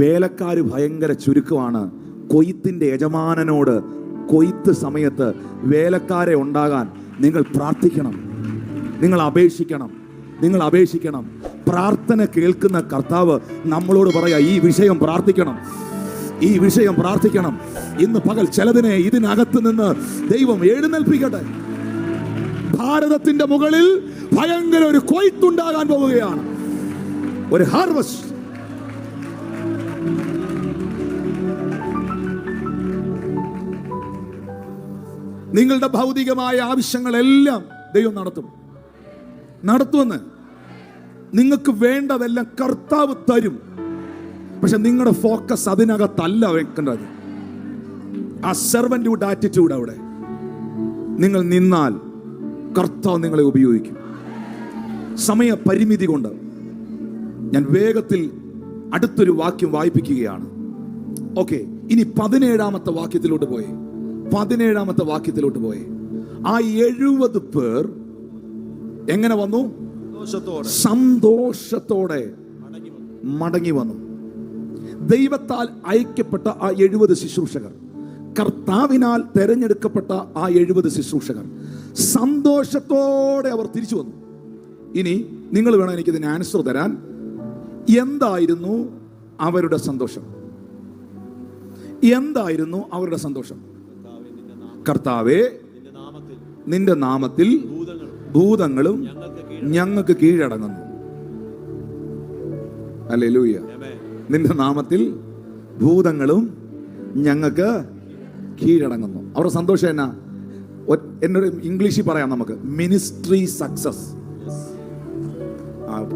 വേലക്കാര് ഭയങ്കര ചുരുക്കമാണ്. കൊയ്ത്തിന്റെ യജമാനനോട് കൊയ്ത്ത് സമയത്ത് വേലക്കാരെ ഉണ്ടാകാൻ നിങ്ങൾ പ്രാർത്ഥിക്കണം, നിങ്ങൾ അപേക്ഷിക്കണം, നിങ്ങൾ അപേക്ഷിക്കണം. പ്രാർത്ഥന കേൾക്കുന്ന കർത്താവ് നമ്മളോട് പറയാ, ഈ വിഷയം പ്രാർത്ഥിക്കണം, ഈ വിഷയം പ്രാർത്ഥിക്കണം. ഇന്ന് പകൽ ചിലതിനെ ഇതിനകത്ത് നിന്ന് ദൈവം എഴുന്നേൽപ്പിക്കട്ടെ. ഭാരതത്തിന്റെ മുകളിൽ ഭയങ്കര ഒരു കൊയ്ത്തുണ്ടാകാൻ പോവുകയാണ്, ഒരു ഹാർവസ്റ്റ്. നിങ്ങളുടെ ഭൗതികമായ ആവശ്യങ്ങളെല്ലാം ദൈവം നടത്തുമെന്ന്. നിങ്ങൾക്ക് വേണ്ടതെല്ലാം കർത്താവ് തരും. പക്ഷെ നിങ്ങളുടെ ഫോക്കസ് അതിനകത്തല്ല വെക്കേണ്ടത്. ആ സെർവന്റ്ഹുഡ് ആറ്റിറ്റ്യൂഡ് അവിടെ നിങ്ങൾ നിന്നാൽ കർത്താവ് നിങ്ങളെ ഉപയോഗിക്കും. സമയ പരിമിതി കൊണ്ട് ഞാൻ വേഗത്തിൽ അടുത്തൊരു വാക്യം വായിപ്പിക്കുകയാണ്. ഓക്കെ, ഇനി 17-ാമത്തെ വാക്യത്തിലോട്ട് പോയേ. 17-ാമത്തെ വാക്യത്തിലോട്ട് പോയേ. ആ 70 പേർ എങ്ങനെ വന്നു? സന്തോഷത്തോടെ മടങ്ങി വന്നു. ദൈവത്താൽ അയക്കപ്പെട്ട ആ 70 ശുശ്രൂഷകർ, കർത്താവിനാൽ തെരഞ്ഞെടുക്കപ്പെട്ട ആ 70 ശുശ്രൂഷകർ സന്തോഷത്തോടെ അവർ തിരിച്ചു വന്നു. ഇനി നിങ്ങൾ വേണം എനിക്കിതിന് ആൻസർ തരാൻ. എന്തായിരുന്നു അവരുടെ സന്തോഷം? എന്തായിരുന്നു അവരുടെ സന്തോഷം? കർത്താവേ, നിന്റെ നാമത്തിൽ ഭൂതങ്ങളും ഞങ്ങൾക്ക് കീഴടങ്ങുന്നു. ഹല്ലേലൂയ. നിന്റെ നാമത്തിൽ ഭൂതങ്ങളും ഞങ്ങൾക്ക് കീഴടങ്ങുന്നു. അവരുടെ സന്തോഷം എന്നാ? എന്നോട് ഇംഗ്ലീഷിൽ പറയാം നമുക്ക്. Ministry success.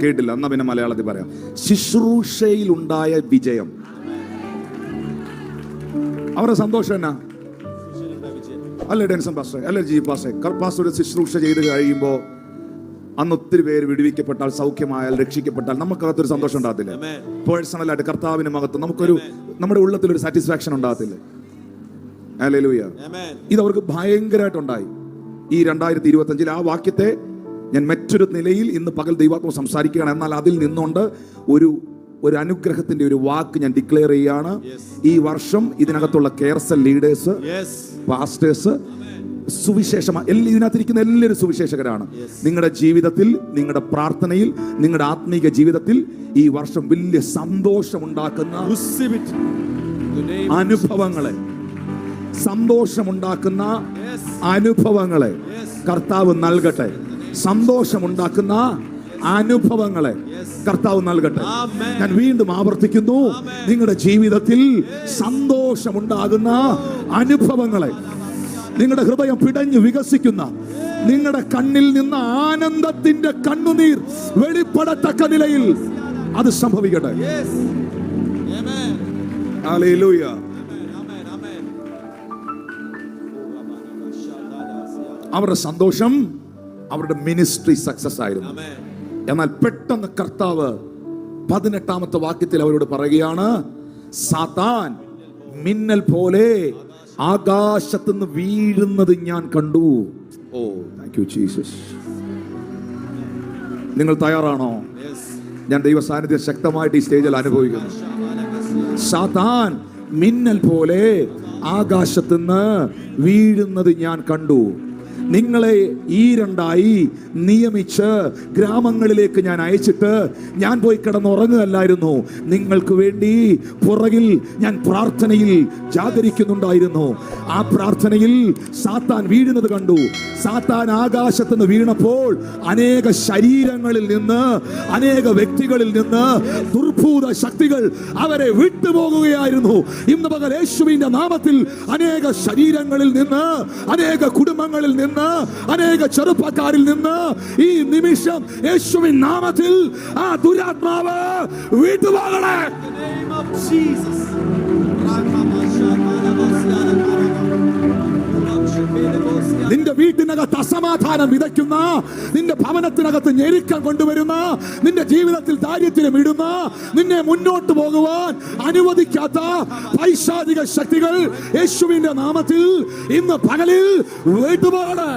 കേട്ടില്ല, എന്നാ പിന്നെ മലയാളത്തിൽ പറയാം. ശുശ്രൂഷയിലുണ്ടായ വിജയം. അവരുടെ സന്തോഷം എന്നാ? അല്ലെ ഡെൻസൺ പാസ്റ്റർ, അല്ലെ ജി പാസ്റ്റർ, പാസ്റ്റർ ഒരു ശുശ്രൂഷ ചെയ്ത് കഴിയുമ്പോൾ അന്ന് ഒത്തിരി പേര് വിടുവിക്കപ്പെട്ടാൽ, സൗഖ്യമായാൽ, രക്ഷിക്കപ്പെട്ടാൽ നമുക്കകത്തൊരു സന്തോഷം ഉണ്ടാകത്തില്ല. പേഴ്സണലായിട്ട് കർത്താവിന് മഹത്വം, നമുക്കൊരു നമ്മുടെ ഉള്ളത്തിലൊരു സാറ്റിസ്ഫാക്ഷൻ ഉണ്ടാകത്തില്ല. ഹല്ലേലൂയ. ഇത് അവർക്ക് ഭയങ്കരമായിട്ടുണ്ടായി. ഈ 2025 ആ വാക്യത്തെ ഞാൻ മറ്റൊരു നിലയിൽ ഇന്ന് പകൽ ദൈവാത്മാവ് സംസാരിക്കുകയാണ്. എന്നാൽ അതിൽ നിന്നുകൊണ്ട് ഒരു അനുഗ്രഹത്തിന്റെ ഒരു വാക്ക് ഞാൻ ഡിക്ലെയർ ചെയ്യുകയാണ്. ഈ വർഷം ഇതിനകത്തുള്ള കെയർസൽ ലീഡേഴ്സ്, പാസ്റ്റേഴ്സ്, ഇതിനകത്തിരിക്കുന്ന എല്ലാവരും സുവിശേഷകരാണ്. നിങ്ങളുടെ ജീവിതത്തിൽ, നിങ്ങളുടെ പ്രാർത്ഥനയിൽ, നിങ്ങളുടെ ആത്മീക ജീവിതത്തിൽ ഈ വർഷം വലിയ സന്തോഷമുണ്ടാക്കുന്ന അനുഭവങ്ങളെ, സന്തോഷമുണ്ടാക്കുന്ന അനുഭവങ്ങളെ കർത്താവ് നൽകട്ടെ. സന്തോഷമുണ്ടാക്കുന്ന അനുഭവങ്ങളെ കർത്താവ് നൽകട്ടെ. ഞാൻ വീണ്ടും ആവർത്തിക്കുന്നു, നിങ്ങളുടെ ജീവിതത്തിൽ സന്തോഷമുണ്ടാകുന്ന അനുഭവങ്ങളെ, നിങ്ങളുടെ ഹൃദയം പിടഞ്ഞു വികസിക്കുന്ന, നിങ്ങളുടെ കണ്ണിൽ നിന്ന് ആനന്ദത്തിന്റെ കണ്ണുനീർ വെളിപ്പെടത്തക്ക നിലയിൽ അത് സംഭവിക്കട്ടെ. ഹല്ലേലൂയ. അവരുടെ സന്തോഷം അവരുടെ മിനിസ്ട്രി സക്സസ് ആയിരുന്നു. എന്നാൽ പെട്ടെന്ന് കർത്താവ് 18ാമത്തെ വാക്യത്തിൽ അവരോട് പറയുകയാണ്, സാത്താൻ മിന്നൽ പോലെ ആകാശത്തുനിന്ന് വീഴുന്നത് ഞാൻ കണ്ടു. ഓ താങ്ക് യു ജീസസ്. നിങ്ങൾ തയ്യാറാണോ? ഞാൻ ദൈവ സാന്നിധ്യം ശക്തമായിട്ട് ഈ സ്റ്റേജിൽ അനുഭവിക്കുന്നു. സാത്താൻ മിന്നൽ പോലെ ആകാശത്തുനിന്ന് വീഴുന്നത് ഞാൻ കണ്ടു. നിങ്ങളെ ഈ രണ്ടായി നിയമിച്ച് ഗ്രാമങ്ങളിലേക്ക് ഞാൻ അയച്ചിട്ട് ഞാൻ പോയി കിടന്നുറങ്ങുകയല്ലായിരുന്നു. നിങ്ങൾക്ക് വേണ്ടി പുറകിൽ ഞാൻ പ്രാർത്ഥനയിൽ ജാഗരിക്കുന്നുണ്ടായിരുന്നു. ആ പ്രാർത്ഥനയിൽ സാത്താൻ വീഴുന്നത് കണ്ടു. സാത്താൻ ആകാശത്തുനിന്ന് വീണപ്പോൾ അനേക ശരീരങ്ങളിൽ നിന്ന്, അനേക വ്യക്തികളിൽ നിന്ന് ദുർഭൂത ശക്തികൾ അവരെ വിട്ടുപോകുകയായിരുന്നു. ഇന്ന് പകൽ യേശുവിന്റെ നാമത്തിൽ അനേക ശരീരങ്ങളിൽ നിന്ന്, അനേക കുടുംബങ്ങളിൽ നിന്ന്, അനേക ചെറുപ്പക്കാരിൽ നിന്ന് ഈ നിമിഷം യേശുവിൻ നാമത്തിൽ ആ ദുരാത്മാവ് വിട്ടുപോകണേ. നിന്റെ വീട്ടിനകത്ത് അസമാധാനം വിതയ്ക്കുന്ന, നിന്റെ ഭവനത്തിനകത്ത് ഞെരുക്കം കൊണ്ടുവരുന്ന, നിന്റെ ജീവിതത്തിൽ ദാരിദ്ര്യം ഇടുന്ന, നിന്നെ മുന്നോട്ട് പോകുവാൻ അനുവദിക്കാത്ത പൈശാചിക ശക്തികൾ യേശുവിന്റെ നാമത്തിൽ ഇന്ന് പകലിൽ വിട്ടുപോകണേ.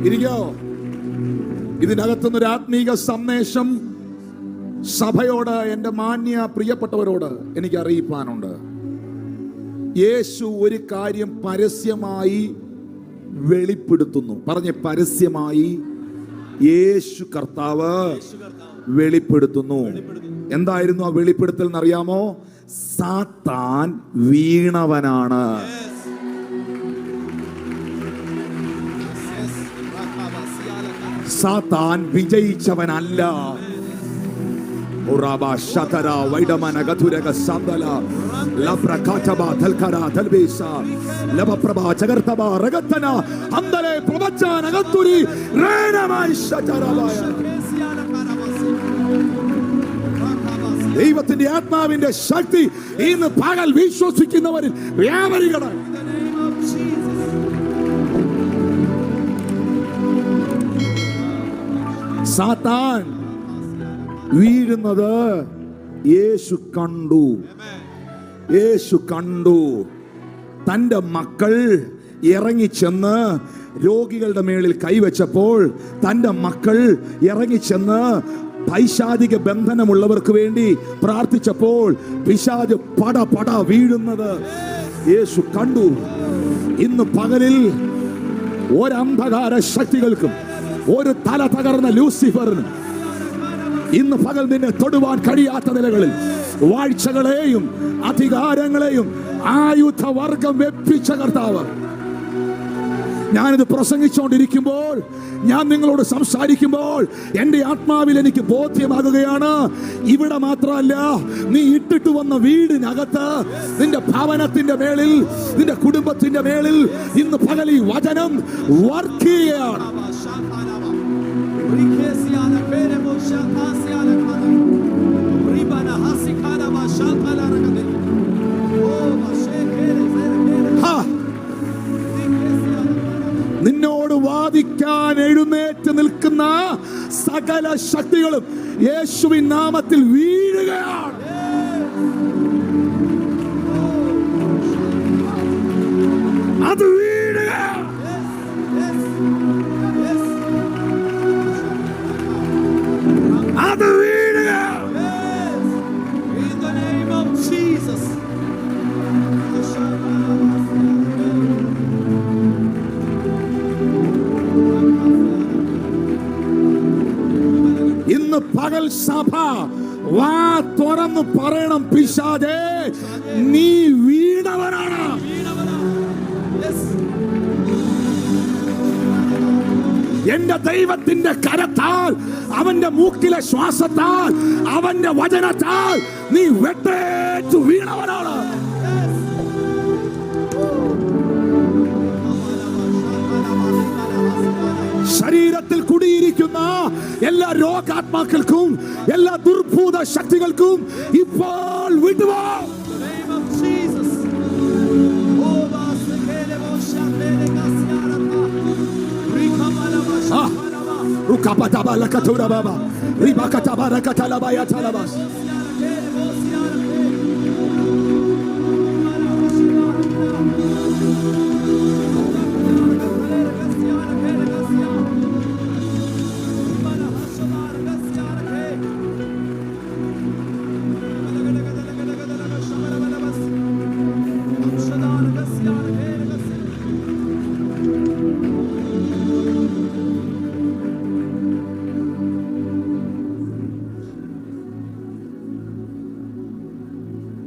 ഇരിക്കോ. ഇതിനകത്തുനിന്നൊരു ആത്മീക സന്ദേശം സഭയോട്, എൻ്റെ മാന്യ പ്രിയപ്പെട്ടവരോട് എനിക്ക് അറിയിപ്പാനുണ്ട്. യേശു ഒരു കാര്യം പരസ്യമായി വെളിപ്പെടുത്തുന്നു. പറഞ്ഞ് പരസ്യമായി യേശു കർത്താവ് വെളിപ്പെടുത്തുന്നു. എന്തായിരുന്നു ആ വെളിപ്പെടുത്തൽ എന്നറിയാമോ? സാത്താൻ വീണവനാണ്. സാത്താൻ വിജയിച്ചവനല്ല. ദൈവത്തിന്റെ ആത്മാവിന്റെ ശക്തി ഇന്ന് പകൽ വിശ്വസിക്കുന്നവരിൽ വ്യാപരിക്കണം. സാത്താൻ വീഴുന്നത് യേശു കണ്ടു. യേശു കണ്ടു. തന്റെ മക്കൾ ഇറങ്ങിച്ചെന്ന് രോഗികളുടെ മേളിൽ കൈവച്ചപ്പോൾ, തന്റെ മക്കൾ ഇറങ്ങിച്ചെന്ന് പൈശാചിക ബന്ധനമുള്ളവർക്ക് വേണ്ടി പ്രാർത്ഥിച്ചപ്പോൾ പിശാച് പട പട വീഴുന്നത് യേശു കണ്ടു. ഇന്ന് പകലിൽ ഒരന്ധകാര ശക്തികൾക്കും, ഒരു തല തകർന്ന ലൂസിഫറിനും ഇന്ന് പകൽ നിന്നെ തൊടുവാൻ കഴിയാത്ത നിലകളിൽ വാഴ്ചകളെയും അധികാരങ്ങളെയും ആയുധവർഗം വെപ്പിച്ച കർത്താവ് ഞാനിത് പ്രസംഗിച്ചുകൊണ്ടിരിക്കുമ്പോൾ, ഞാൻ നിങ്ങളോട് സംസാരിക്കുമ്പോൾ എൻ്റെ ആത്മാവിൽ എനിക്ക് ബോധ്യമാകുകയാണ്, ഇവിടെ മാത്രമല്ല, നീ ഇട്ടിട്ട് വന്ന വീടിനകത്ത്, നിന്റെ ഭവനത്തിന്റെ മേളിൽ, നിന്റെ കുടുംബത്തിന്റെ മേളിൽ ഇന്ന് പകൽ ഈ വചനം വർക്ക് ചെയ്യുകയാണ്. നിന്നോട് വാദിക്കാൻ എഴുന്നേറ്റ് നിൽക്കുന്ന സകല ശക്തികളും യേശുവിൻ നാമത്തിൽ വീഴുകയാണ്. അത് വീഴുകയാണ്. അത് വീഴുകയാണ്. In the name of Jesus. ഇന്ന് പകൽ സഭ വാ തുറന്ന് പറയണം, പിശാചേ, നീ വീണവനാണ്. എന്റെ ദൈവത്തിന്റെ കരത്താൽ, അവന്റെ മൂക്കിലെ ശ്വാസത്താൽ, അവന്റെ വചനത്താൽ നീ വെട്ടേറ്റു വീണവനാണ്. ശരീരത്തിൽ കുടിയിരിക്കുന്ന എല്ലാ രോഗാത്മാക്കൾക്കും, എല്ലാ ദുർഭൂത ശക്തികൾക്കും ഇപ്പോൾ വിടുവോ.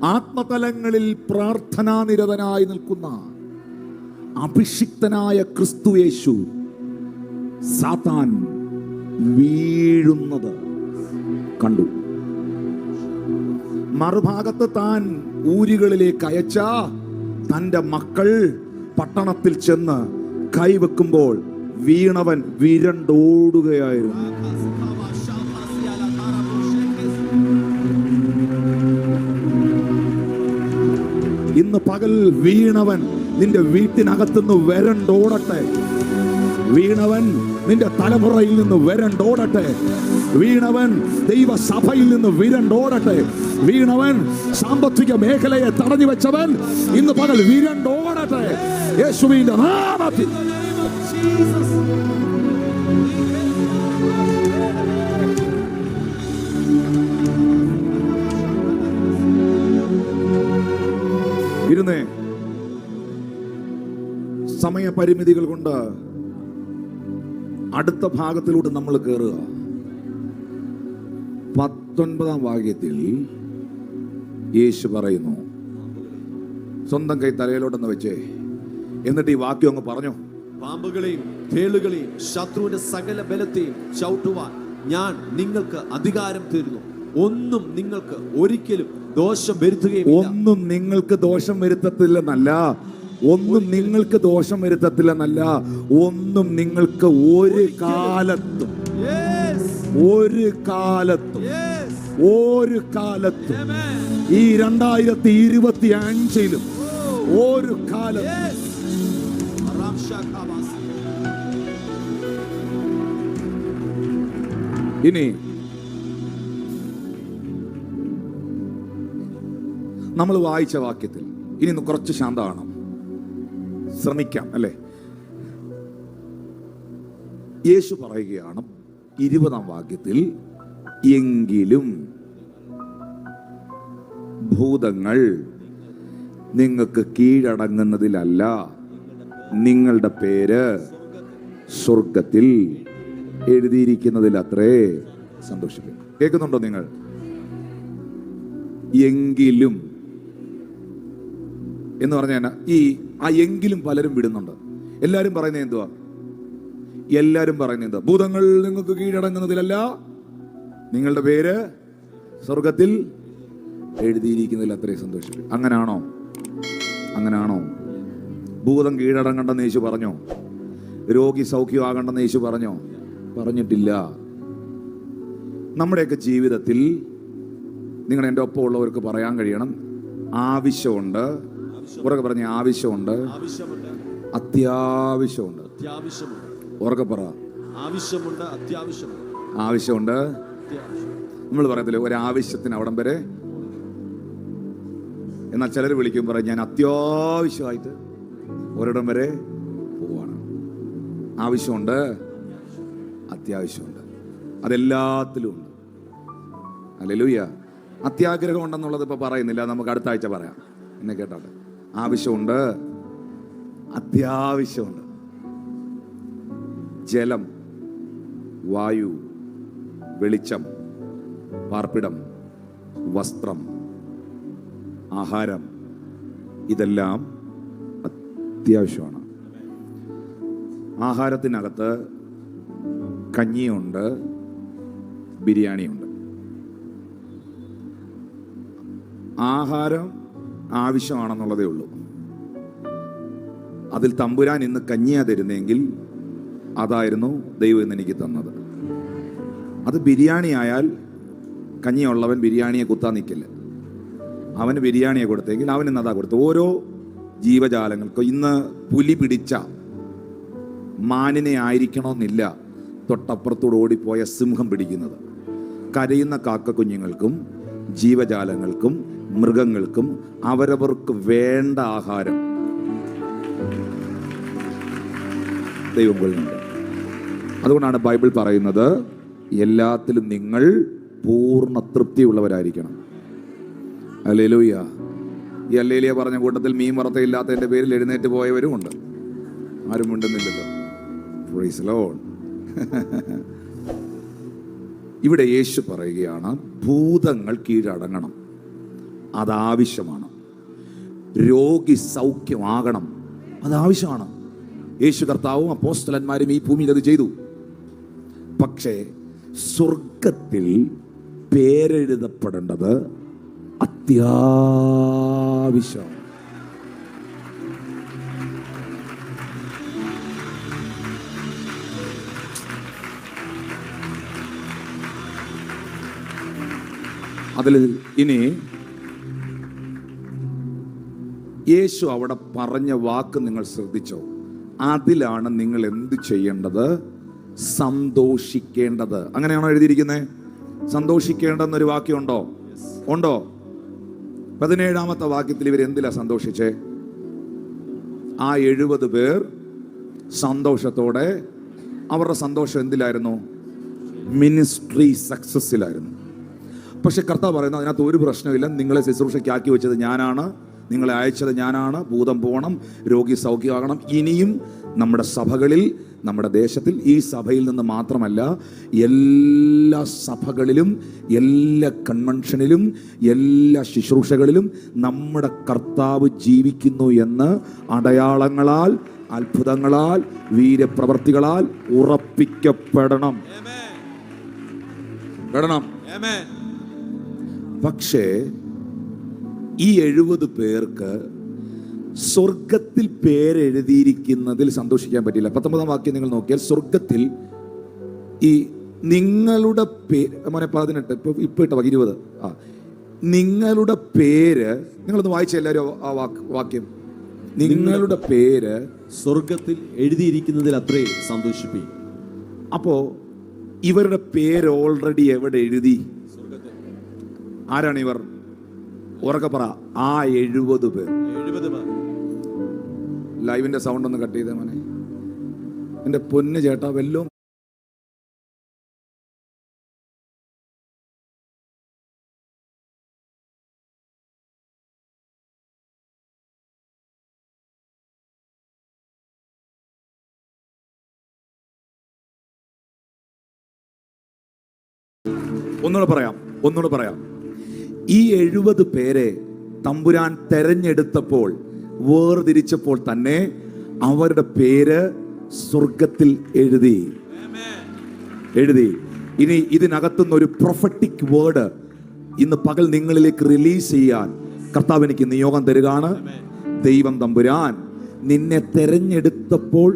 ആത്മതലങ്ങളിൽ പ്രാർത്ഥനാനിരതനായി നിൽക്കുന്ന അഭിഷിക്തനായ ക്രിസ്തുയേശു സാത്താൻ വീഴുന്നത് കണ്ടു. മറുഭാഗത്ത് താൻ ഊരുകളിലേക്ക് അയച്ച തന്റെ മക്കൾ പട്ടണത്തിൽ ചെന്ന് കൈവെക്കുമ്പോൾ വീണവൻ വിരണ്ടോടുകയായിരുന്നു. ഇന്ന് പകൽ വീണവൻ നിന്റെ വീട്ടിനകത്തുനിന്ന് വരണ്ടോടട്ടെ. വീണവൻ നിന്റെ തലമുറയിൽ നിന്ന് വരണ്ടോടട്ടെ. വീണവൻ ദൈവസഭയിൽ നിന്ന് വിരണ്ടോടട്ടെ. വീണവൻ സാമ്പത്തിക മേഖലയെ തടഞ്ഞു വെച്ചവൻ ഇന്ന് പകൽ വിരണ്ടോടട്ടെ യേശുവിന്റെ നാമത്തിൽ. ഇരുന്നേ. സമയപരിമിതികൾ കൊണ്ട് അടുത്ത ഭാഗത്തിലൂടെ നമ്മൾ കയറുക. 19-ാം വാക്യത്തിൽ യേശു പറയുന്നു, സ്വന്തം കൈ തലയിലോട്ടെന്ന് വെച്ചേ, എന്നിട്ട് ഈ വാക്യം അങ്ങ് പറഞ്ഞു. പാമ്പുകളെയും തേളുകളെയും ശത്രുവിന്റെ സകല ബലത്തെയും ചവിട്ടുവാൻ ഞാൻ നിങ്ങൾക്ക് അധികാരം തരുന്നു. ഒന്നും നിങ്ങൾക്ക് ഒരിക്കലും ദോഷം വരുത്തുകയും. ഒന്നും നിങ്ങൾക്ക് ദോഷം വരുത്തത്തില്ലെന്നല്ല, ഒന്നും നിങ്ങൾക്ക് ദോഷം വരുത്തത്തില്ലെന്നല്ല, ഒന്നും നിങ്ങൾക്ക് ഒരു കാലത്തും ഒരു കാലത്തും ഈ 2025 ഒരു കാലത്തും ഇനി നമ്മൾ വായിച്ച വാക്യത്തിൽ ഇനി കുറച്ച് ശാന്തമാണ്, ശ്രമിക്കാം അല്ലേ. യേശു പറയുകയാണ് 20-ാം വാക്യത്തിൽ, എങ്കിലും ഭൂതങ്ങൾ നിങ്ങൾക്ക് കീഴടങ്ങുന്നതിലല്ല, നിങ്ങളുടെ പേര് സ്വർഗത്തിൽ എഴുതിയിരിക്കുന്നതിൽ അത്രേ സന്തോഷിക്കും. കേൾക്കുന്നുണ്ടോ നിങ്ങൾ? എങ്കിലും എന്ന് പറഞ്ഞാൽ ആ എങ്കിലും പലരും വിടുന്നുണ്ട്. എല്ലാരും പറയുന്നത് എന്തുവാ? എല്ലാരും പറയുന്നത് എന്താ? ഭൂതങ്ങൾ നിങ്ങൾക്ക് കീഴടങ്ങുന്നതിലല്ല, നിങ്ങളുടെ പേര് സ്വർഗത്തിൽ എഴുതിയിരിക്കുന്നതിൽ അത്രയും സന്തോഷം. അങ്ങനാണോ? അങ്ങനാണോ? ഭൂതം കീഴടങ്ങണ്ടെന്ന് യേശു പറഞ്ഞോ? രോഗി സൗഖ്യമാകണ്ടെന്ന് യേശു പറഞ്ഞോ? പറഞ്ഞിട്ടില്ല. നമ്മുടെയൊക്കെ ജീവിതത്തിൽ നിങ്ങൾ എൻ്റെ ഒപ്പം ഉള്ളവർക്ക് പറയാൻ കഴിയണം, ആവശ്യമുണ്ട്. ഉറക്കെ പറഞ്ഞ ആവശ്യമുണ്ട്, അത്യാവശ്യമുണ്ട്. ഉറക്കെ പറ, ആവശ്യമുണ്ട്, അത്യാവശ്യമുണ്ട്. ആവശ്യമുണ്ട്. നമ്മൾ പറയത്തില്ലേ ഒരാവശ്യത്തിന് അവിടം വരെ. എന്നാൽ ചിലർ വിളിക്കും, പറയും ഞാൻ അത്യാവശ്യമായിട്ട് ഒരിടം വരെ പോവാണ്. ആവശ്യമുണ്ട്, അത്യാവശ്യമുണ്ട്. അതെല്ലാത്തിലും ഉണ്ട്. ഹല്ലേലൂയ. അത്യാഗ്രഹം ഉണ്ടെന്നുള്ളത് ഇപ്പൊ പറയുന്നില്ല, നമുക്ക് അടുത്ത ആഴ്ച പറയാം. എന്നെ കേട്ടോട്ടെ. ആവശ്യമുണ്ട്, അത്യാവശ്യമുണ്ട്. ജലം, വായു, വെളിച്ചം, പാർപ്പിടം, വസ്ത്രം, ആഹാരം, ഇതെല്ലാം അത്യാവശ്യമാണ്. ആഹാരത്തിനകത്ത് കഞ്ഞിയുണ്ട്, ബിരിയാണിയുണ്ട്. ആഹാരം ആവശ്യമാണെന്നുള്ളതേ ഉള്ളൂ. അതിൽ തമ്പുരാൻ ഇന്ന് കഞ്ഞിയാ തരുന്നെങ്കിൽ അതായിരുന്നു ദൈവം ഇന്ന് എനിക്ക് തന്നത്. അത് ബിരിയാണി ആയാൽ കഞ്ഞിയുള്ളവൻ ബിരിയാണിയെ കുത്താൻ നിൽക്കില്ല. അവന് ബിരിയാണിയെ കൊടുത്തെങ്കിൽ അവൻ ഇന്ന് അതാ കൊടുത്തു. ഓരോ ജീവജാലങ്ങൾക്കും ഇന്ന് പുലി പിടിച്ച മാനിനെ ആയിരിക്കണമെന്നില്ല തൊട്ടപ്പുറത്തോട് ഓടിപ്പോയ സിംഹം പിടിക്കുന്നത്. കരയുന്ന കാക്കക്കുഞ്ഞുങ്ങൾക്കും ജീവജാലങ്ങൾക്കും മൃഗങ്ങൾക്കും അവരവർക്ക് വേണ്ട ആഹാരം ദൈവം കൊള്ളുന്നുണ്ട്. അതുകൊണ്ടാണ് ബൈബിൾ പറയുന്നത്, എല്ലാത്തിലും നിങ്ങൾ പൂർണ്ണ തൃപ്തിയുള്ളവരായിരിക്കണം. ഹല്ലേലൂയ. ഈ ഹല്ലേലൂയ പറഞ്ഞ കൂട്ടത്തിൽ മീൻ വറുത്തയില്ലാത്തതിന്റെ പേരിൽ എഴുന്നേറ്റ് പോയവരും ഉണ്ട്. ആരും മിണ്ടുന്നില്ലല്ലോ. Praise the Lord. ഇവിടെ യേശു പറയുകയാണ്, ഭൂതങ്ങൾ കീഴടങ്ങണം, അതാവശ്യമാണ്. രോഗി സൗഖ്യമാകണം, അതാവശ്യമാണ്. യേശു കർത്താവും അപ്പോസ്തലന്മാരും ഈ ഭൂമിയിൽ അത് ചെയ്തു. പക്ഷേ സ്വർഗത്തിൽ പേരെഴുതപ്പെടേണ്ടത് അത്യാവശ്യം. അതിൽ ഇനി യേശു അവിടെ പറഞ്ഞ വാക്ക് നിങ്ങൾ ശ്രദ്ധിച്ചോ? അതിലാണ് നിങ്ങൾ എന്ത് ചെയ്യേണ്ടത്? സന്തോഷിക്കേണ്ടത്. അങ്ങനെയാണോ എഴുതിയിരിക്കുന്നത്? സന്തോഷിക്കേണ്ടെന്നൊരു വാക്യമുണ്ടോ? ഉണ്ടോ? 17-ാമത്തെ വാക്യത്തിൽ ഇവർ എന്തിലാ സന്തോഷിച്ചേ? ആ 70 പേർ സന്തോഷത്തോടെ, അവരുടെ സന്തോഷം എന്തിലായിരുന്നു? മിനിസ്ട്രി സക്സസ്സിലായിരുന്നു. പക്ഷെ കർത്താവ് പറയുന്നത് അതിനകത്ത് ഒരു പ്രശ്നമില്ല. നിങ്ങളെ ശുശ്രൂഷയ്ക്കാക്കി വെച്ചത് ഞാനാണ്, നിങ്ങളെ അയച്ചത് ഞാനാണ്. ഭൂതം പോകണം, രോഗി സൗഖ്യമാകണം. ഇനിയും നമ്മുടെ സഭകളിൽ, നമ്മുടെ ദേശത്തിൽ, ഈ സഭയിൽ നിന്ന് മാത്രമല്ല, എല്ലാ സഭകളിലും, എല്ലാ കൺവെൻഷനിലും, എല്ലാ ശുശ്രൂഷകളിലും നമ്മുടെ കർത്താവ് ജീവിക്കുന്നു എന്ന് അടയാളങ്ങളാൽ, അത്ഭുതങ്ങളാൽ, വീര്യപ്രവർത്തികളാൽ ഉറപ്പിക്കപ്പെടണം. പക്ഷേ ഈ 70 പേർക്ക് സ്വർഗത്തിൽ പേരെഴുതിയിരിക്കുന്നതിൽ സന്തോഷിക്കാൻ പറ്റില്ല. 19-ാം വാക്യം നിങ്ങൾ നോക്കിയാൽ, സ്വർഗത്തിൽ ഈ നിങ്ങളുടെ പേര്, 18 ഇപ്പൊ ഇട്ട 20, നിങ്ങളുടെ പേര്, നിങ്ങളൊന്ന് വായിച്ച എല്ലാവരും ആ വാക്യം. നിങ്ങളുടെ പേര് സ്വർഗത്തിൽ എഴുതിയിരിക്കുന്നതിൽ അത്രേ സന്തോഷിപ്പി. അപ്പോ ഇവരുടെ പേര് ഓൾറെഡി എവിടെ എഴുതി? ആരാണ് ഇവർ? ഉറക്കെ പറ. ആ 70 പേർ. ലൈവിന്റെ സൗണ്ട് ഒന്ന് കട്ട് ചെയ്തേ മോനെ. എന്റെ പൊന്ന് ചേട്ടാ, വല്ലതും ഒന്നുകൂടെ പറയാം. ഈ 70 പേരെ തമ്പുരാൻ തെരഞ്ഞെടുത്തപ്പോൾ, വേർതിരിച്ചപ്പോൾ തന്നെ അവരുടെ പേര് സ്വർഗത്തിൽ എഴുതി. ഇനി ഇതിനകത്തുനിന്ന് ഒരു പ്രൊഫറ്റിക് വേർഡ് ഇന്ന് പകൽ നിങ്ങളിലേക്ക് റിലീസ് ചെയ്യാൻ കർത്താവ് എനിക്ക് നിയോഗം തരികയാണ്. ദൈവം തമ്പുരാൻ നിന്നെ തെരഞ്ഞെടുത്തപ്പോൾ,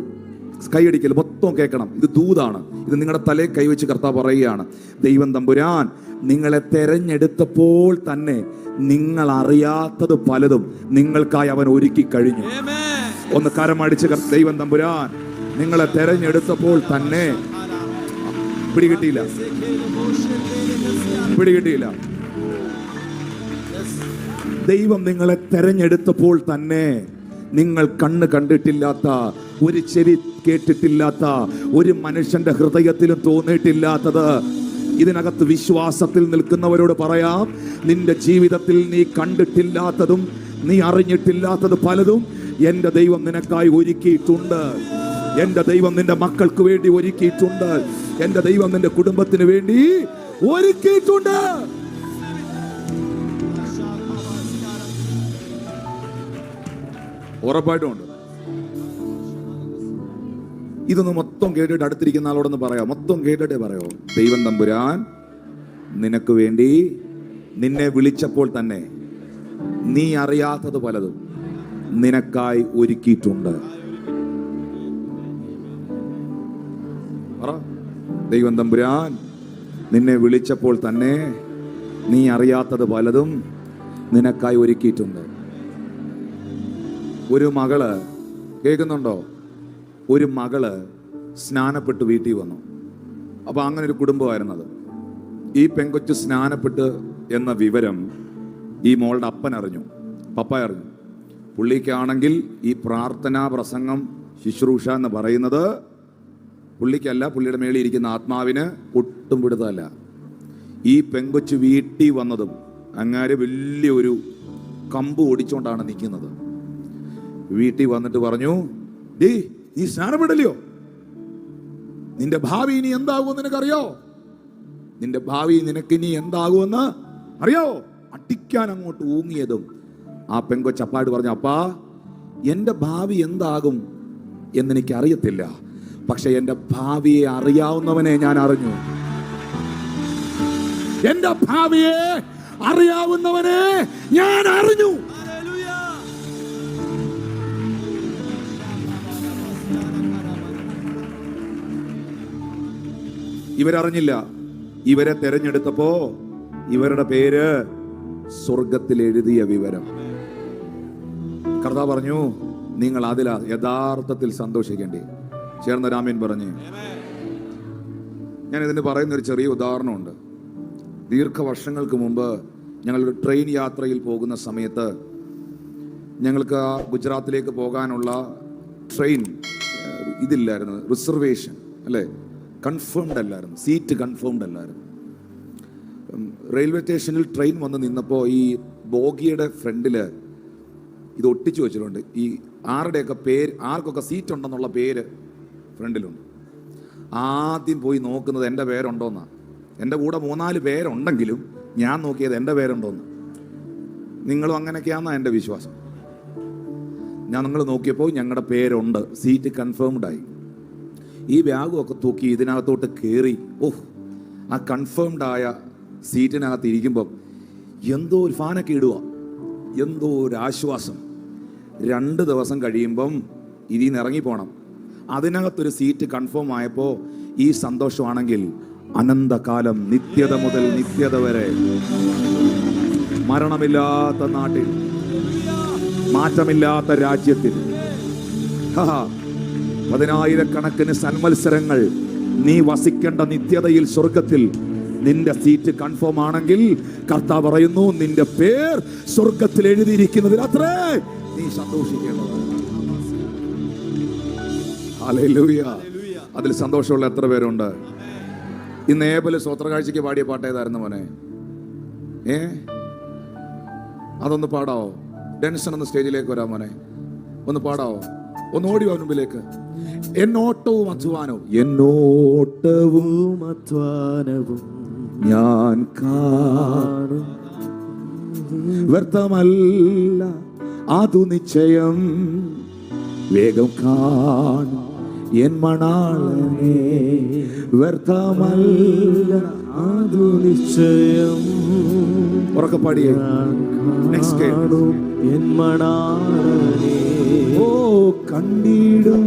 കൈയടിക്കൽ മൊത്തം കേൾക്കണം, ഇത് ദൂതാണ്, ഇത് നിങ്ങളുടെ തലയിൽ കൈവച്ച് കർത്താവ് പറയുകയാണ്. ദൈവം തമ്പുരാൻ നിങ്ങളെ തെരഞ്ഞെടുത്തപ്പോൾ തന്നെ നിങ്ങൾ അറിയാത്തത് പലതും നിങ്ങൾക്കായി അവൻ ഒരുക്കി കഴിഞ്ഞു. ഒന്ന് കരമടിച്ച് ദൈവം തമ്പുരാൻ നിങ്ങളെ തെരഞ്ഞെടുത്തപ്പോൾ തന്നെ പിടികിട്ടിയില്ല. ദൈവം നിങ്ങളെ തെരഞ്ഞെടുത്തപ്പോൾ തന്നെ നിങ്ങൾ കണ്ണ് കണ്ടിട്ടില്ലാത്ത, ഒരു ചെവി കേട്ടിട്ടില്ലാത്ത, ഒരു മനുഷ്യന്റെ ഹൃദയത്തിലും തോന്നിയിട്ടില്ലാത്തത്, ഇതിനകത്ത് വിശ്വാസത്തിൽ നിൽക്കുന്നവരോട് പറയാം, നിന്റെ ജീവിതത്തിൽ നീ കണ്ടിട്ടില്ലാത്തതും നീ അറിഞ്ഞിട്ടില്ലാത്തത് പലതും എൻ്റെ ദൈവം നിനക്കായി ഒരുക്കിയിട്ടുണ്ട്. എൻ്റെ ദൈവം നിന്റെ മക്കൾക്ക് വേണ്ടി ഒരുക്കിയിട്ടുണ്ട്. എൻ്റെ ദൈവം നിന്റെ കുടുംബത്തിന് വേണ്ടി ഒരുക്കിയിട്ടുണ്ട്. ഉറപ്പായിട്ടുമുണ്ട്. ഇതൊന്ന് മൊത്തം കേട്ടിട്ട് അടുത്തിരിക്കുന്ന ആളോടൊന്ന് പറയാം, മൊത്തം കേട്ടിട്ടേ പറയോ. ദൈവം തമ്പുരാൻ നിനക്ക് വേണ്ടി നിന്നെ വിളിച്ചപ്പോൾ തന്നെ നീ അറിയാത്തത് പലതും നിനക്കായി ഒരുക്കിയിട്ടുണ്ട്. ദൈവം തമ്പുരാൻ നിന്നെ വിളിച്ചപ്പോൾ തന്നെ നീ അറിയാത്തത് പലതും നിനക്കായി ഒരുക്കിയിട്ടുണ്ട്. ഒരു മകള്, കേൾക്കുന്നുണ്ടോ? ഒരു മകള് സ്നാനപ്പെട്ട് വീട്ടിൽ വന്നു. അപ്പൊ അങ്ങനെ ഒരു കുടുംബമായിരുന്നത്. ഈ പെങ്കൊച്ച് സ്നാനപ്പെട്ട് എന്ന വിവരം ഈ മോളുടെ അപ്പൻ അറിഞ്ഞു, പപ്പ അറിഞ്ഞു. പുള്ളിക്കാണെങ്കിൽ ഈ പ്രാർത്ഥനാ പ്രസംഗം ശുശ്രൂഷ എന്ന് പറയുന്നത് പുള്ളിക്കല്ല, പുള്ളിയുടെ മേളിൽ ഇരിക്കുന്ന ആത്മാവിന് ഒട്ടും പിടുത്തമല്ല. ഈ പെങ്കൊച്ച് വീട്ടിൽ വന്നതും അങ്ങാര് വലിയൊരു കമ്പ് ഓടിച്ചോണ്ടാണ് നിൽക്കുന്നത്. വീട്ടിൽ വന്നിട്ട് പറഞ്ഞു, ഡേ നീ സ്നാനപ്പെടല്ലയോ? നിന്റെ ഭാവി ഇനി എന്താകുമെന്ന് നിനക്കറിയോ? നിന്റെ ഭാവി നിനക്ക് ഇനി എന്താകുമെന്ന് അറിയോ? അടിക്കാൻ അങ്ങോട്ട് ഊങ്ങിയതും ആ പെങ്കൊച്ച് അപ്പായിട്ട് പറഞ്ഞു, അപ്പാ എൻ്റെ ഭാവി എന്താകും എന്നെനിക്ക് അറിയത്തില്ല, പക്ഷെ എൻ്റെ ഭാവിയെ അറിയാവുന്നവനെ ഞാൻ അറിഞ്ഞു. എൻ്റെ ഭാവിയെ അറിയാവുന്നവനെ ഞാൻ അറിഞ്ഞു. ഇവരറിഞ്ഞില്ല. ഇവരെ തെരഞ്ഞെടുത്തപ്പോ ഇവരുടെ പേര് സ്വർഗത്തിൽ എഴുതിയ വിവരം. കർത്താവ് പറഞ്ഞു, നിങ്ങൾ അതിലാ യഥാർത്ഥത്തിൽ സന്തോഷിക്കേണ്ടി. ചേർന്ന രാമൻ പറഞ്ഞ്, ഞാൻ ഇതിന് പറയുന്ന ഒരു ചെറിയ ഉദാഹരണമുണ്ട്. ദീർഘവർഷങ്ങൾക്ക് മുമ്പ് ഞങ്ങളൊരു ട്രെയിൻ യാത്രയിൽ പോകുന്ന സമയത്ത് ഞങ്ങൾക്ക് ഗുജറാത്തിലേക്ക് പോകാനുള്ള ട്രെയിൻ ഇതില്ലായിരുന്നു, റിസർവേഷൻ അല്ലേ, കൺഫേംഡ് അല്ലായിരുന്നു, സീറ്റ് കൺഫേംഡ് അല്ലായിരുന്നു. റെയിൽവേ സ്റ്റേഷനിൽ ട്രെയിൻ വന്ന് നിന്നപ്പോൾ ഈ ബോഗിയുടെ ഫ്രണ്ടില് ഇത് ഒട്ടിച്ചു വെച്ചിട്ടുണ്ട്. ഈ ആരുടെയൊക്കെ പേര്, ആർക്കൊക്കെ സീറ്റ് ഉണ്ടെന്നുള്ള പേര് ഫ്രണ്ടിലുണ്ട്. ആദ്യം പോയി നോക്കുന്നത് എൻ്റെ പേരുണ്ടോന്നാണ്. എൻ്റെ കൂടെ 3-4 പേരുണ്ടെങ്കിലും ഞാൻ നോക്കിയത് എൻ്റെ പേരുണ്ടോന്ന്. നിങ്ങളും അങ്ങനെയൊക്കെയാണെന്നാണ് എൻ്റെ വിശ്വാസം. നിങ്ങൾ നോക്കിയപ്പോൾ ഞങ്ങളുടെ പേരുണ്ട്, സീറ്റ് കൺഫേംഡായി. ഈ ബാഗുമൊക്കെ തൂക്കി ഇതിനകത്തോട്ട് കയറി, ആ കൺഫേംഡായ സീറ്റിനകത്ത് ഇരിക്കുമ്പം എന്തോ ഒരു ഫാനൊക്കെ ഇടുക, എന്തോ ഒരു ആശ്വാസം. 2 ദിവസം കഴിയുമ്പം ഇതിൽ നിന്ന് ഇറങ്ങിപ്പോണം. അതിനകത്തൊരു സീറ്റ് കൺഫേം ആയപ്പോൾ ഈ സന്തോഷമാണെങ്കിൽ അനന്തകാലം, നിത്യത മുതൽ നിത്യത വരെ, മരണമില്ലാത്ത നാട്ടിൽ, മാറ്റമില്ലാത്ത രാജ്യത്തിൽ, 10,000-കണക്കിന് സന്മത്സരങ്ങൾ നീ വസിക്കേണ്ട നിത്യതയിൽ, സ്വർഗത്തിൽ നിന്റെ സീറ്റ് കൺഫേം ആണെങ്കിൽ കർത്താവ് പറയുന്നു, നിന്റെ പേർ സ്വർഗത്തിൽ എഴുതിയിരിക്കുന്നതിൽ അത്രേ നീ സന്തോഷിക്കേണ്ടത്. ഹല്ലേലൂയ. അതിൽ സന്തോഷമുള്ള എത്ര പേരുണ്ട്? ഇന്ന് ഏബല് സ്വത്രകാഴ്ചയ്ക്ക് പാടിയ പാട്ട് ഏതായിരുന്നു മോനെ? അതൊന്ന് പാടാവോ? ഡെൻസൺ ഒന്ന് സ്റ്റേജിലേക്ക് വരാം മോനെ, ഒന്ന് പാടാവോ? ഒന്ന് ഓടിയോ മുമ്പിലേക്ക്. എന്നോട്ടവും അധ്വാനവും, എന്നോട്ടവും അധ്വാനവും ഞാൻ കാണും, വ്യർത്ഥമല്ല അതു നിശ്ചയം, വേഗം കാണും എൻ മണാളനെ, വ്യർത്ഥമല്ല അതു നിശ്ചയം. ഉറക്കെ പാടിയേ. നെക്സ്റ്റ് എൻ മണാളനെ, ഓ കണ്ടിടും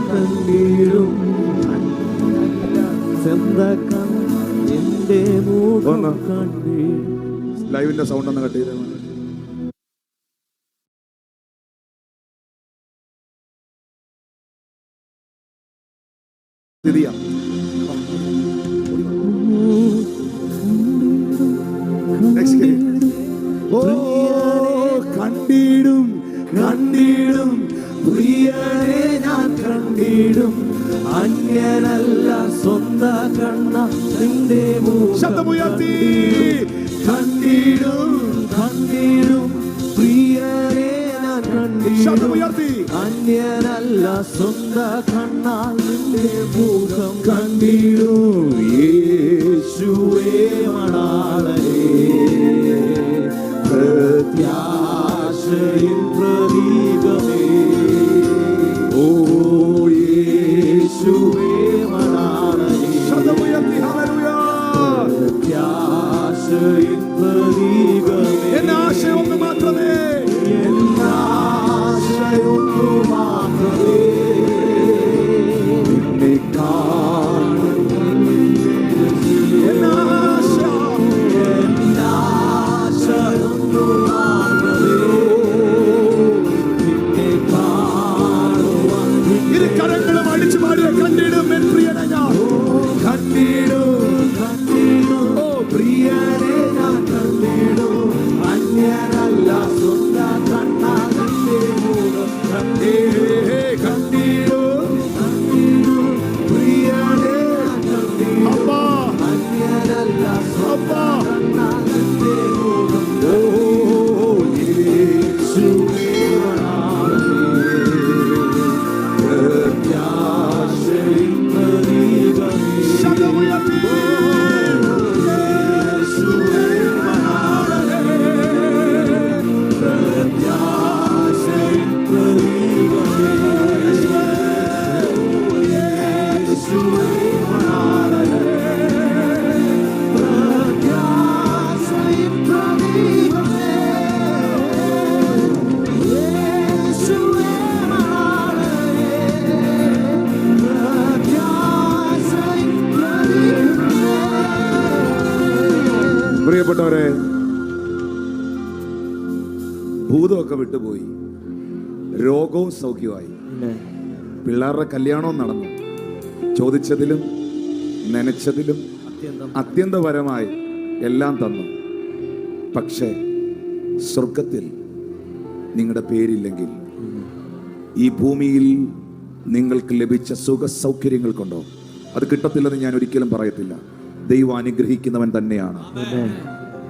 കണ്ടിടും എന്റെ മുഖം കണ്ടിടും. ലൈവിന്റെ സൗണ്ട് ഒന്ന് കട്ട് ചെയ്തേ. ഓ കണ്ടിടും കണ്ടിടും പ്രിയനെ ഞാൻ കണ്ടിടും, അന്യനല്ല സ്വന്ത കണ്ണ നിന്റെ ശബ്ദമുയർത്തി. കണ്ടിടും കണ്ടിടും പ്രിയനെ ഞാൻ കണ്ടിടും, ശബ്ദമുയർത്തി. അന്യനല്ല സ്വന്ത കണ്ണാൽ നിന്റെ മുഖം കണ്ടിടും യേശുവേ മണാളനെ, പ്രത്യാശയിൻ പ്രതീകമേ. ഓ യേശുവേ മണാളനെ, ശബ്ദമുയർത്തി. ഹല്ലേലൂയ. പ്രത്യാശയിൻ പ്രതീകമേ. എന്റെ ആശയം ഒന്ന് മാത്രമേ, എന്നാശയൊന്നു മാത്രമേ, നിന്നെ കാണുന്നു. എന്നാശയൊന്നു മാത്രമേ, നിന്നെ കാണുവാൻ. ഇരു കരങ്ങളും അടിച്ചു പാടിയ കണ്ടിടും എൻ പ്രിയനെ ഞാൻ കണ്ടിടും കണ്ടിടും ഓ പ്രിയനെ ഞാൻ കണ്ടിടും, അന്യനല്ല സ്വന്ത കണ്ണാൽ നിന്റെ മുഖം കണ്ടിടും. കണ്ടിടും കണ്ടിടും പ്രിയനെ ഞാൻ കണ്ടിടും, അപ്പാ അന്യനല്ല സ്വന്ത അപ്പാ. കണ്ണാൽ നിന്റെ മുഖം. ഓ യേശുവേ മണാളനെ, പ്രത്യാശയിൻ പ്രതീകമേ. ശബ്ദമുയർത്തി. യേശുവേ മണാളനെ, പ്രത്യാശയിൻ പ്രതീകമേ. യേശുവേ മണാളനെ, പ്രത്യാശയിൻ പ്രതീകമേ. യേശുവേ മണാളനെ, പ്രത്യാശയിൻ പ്രതീകമേ. പ്രിയപ്പെട്ടവരെ, ഭൂതമൊക്കെ വിട്ടുപോയി, രോഗവും സൗഖ്യമായി, പിള്ളേരുടെ കല്യാണവും നടന്നു, ചോദിച്ചതിലും നനച്ചതിലും അത്യന്തപരമായി എല്ലാം തന്നു. പക്ഷേ സ്വർഗത്തിൽ നിങ്ങളുടെ പേരില്ലെങ്കിൽ ഈ ഭൂമിയിൽ നിങ്ങൾക്ക് ലഭിച്ച സുഖ സൗകര്യങ്ങൾ കൊണ്ടോ അത് കിട്ടത്തില്ലെന്ന് ഞാൻ ഒരിക്കലും പറയത്തില്ല. ദൈവം അനുഗ്രഹിക്കുന്നവൻ തന്നെയാണ്.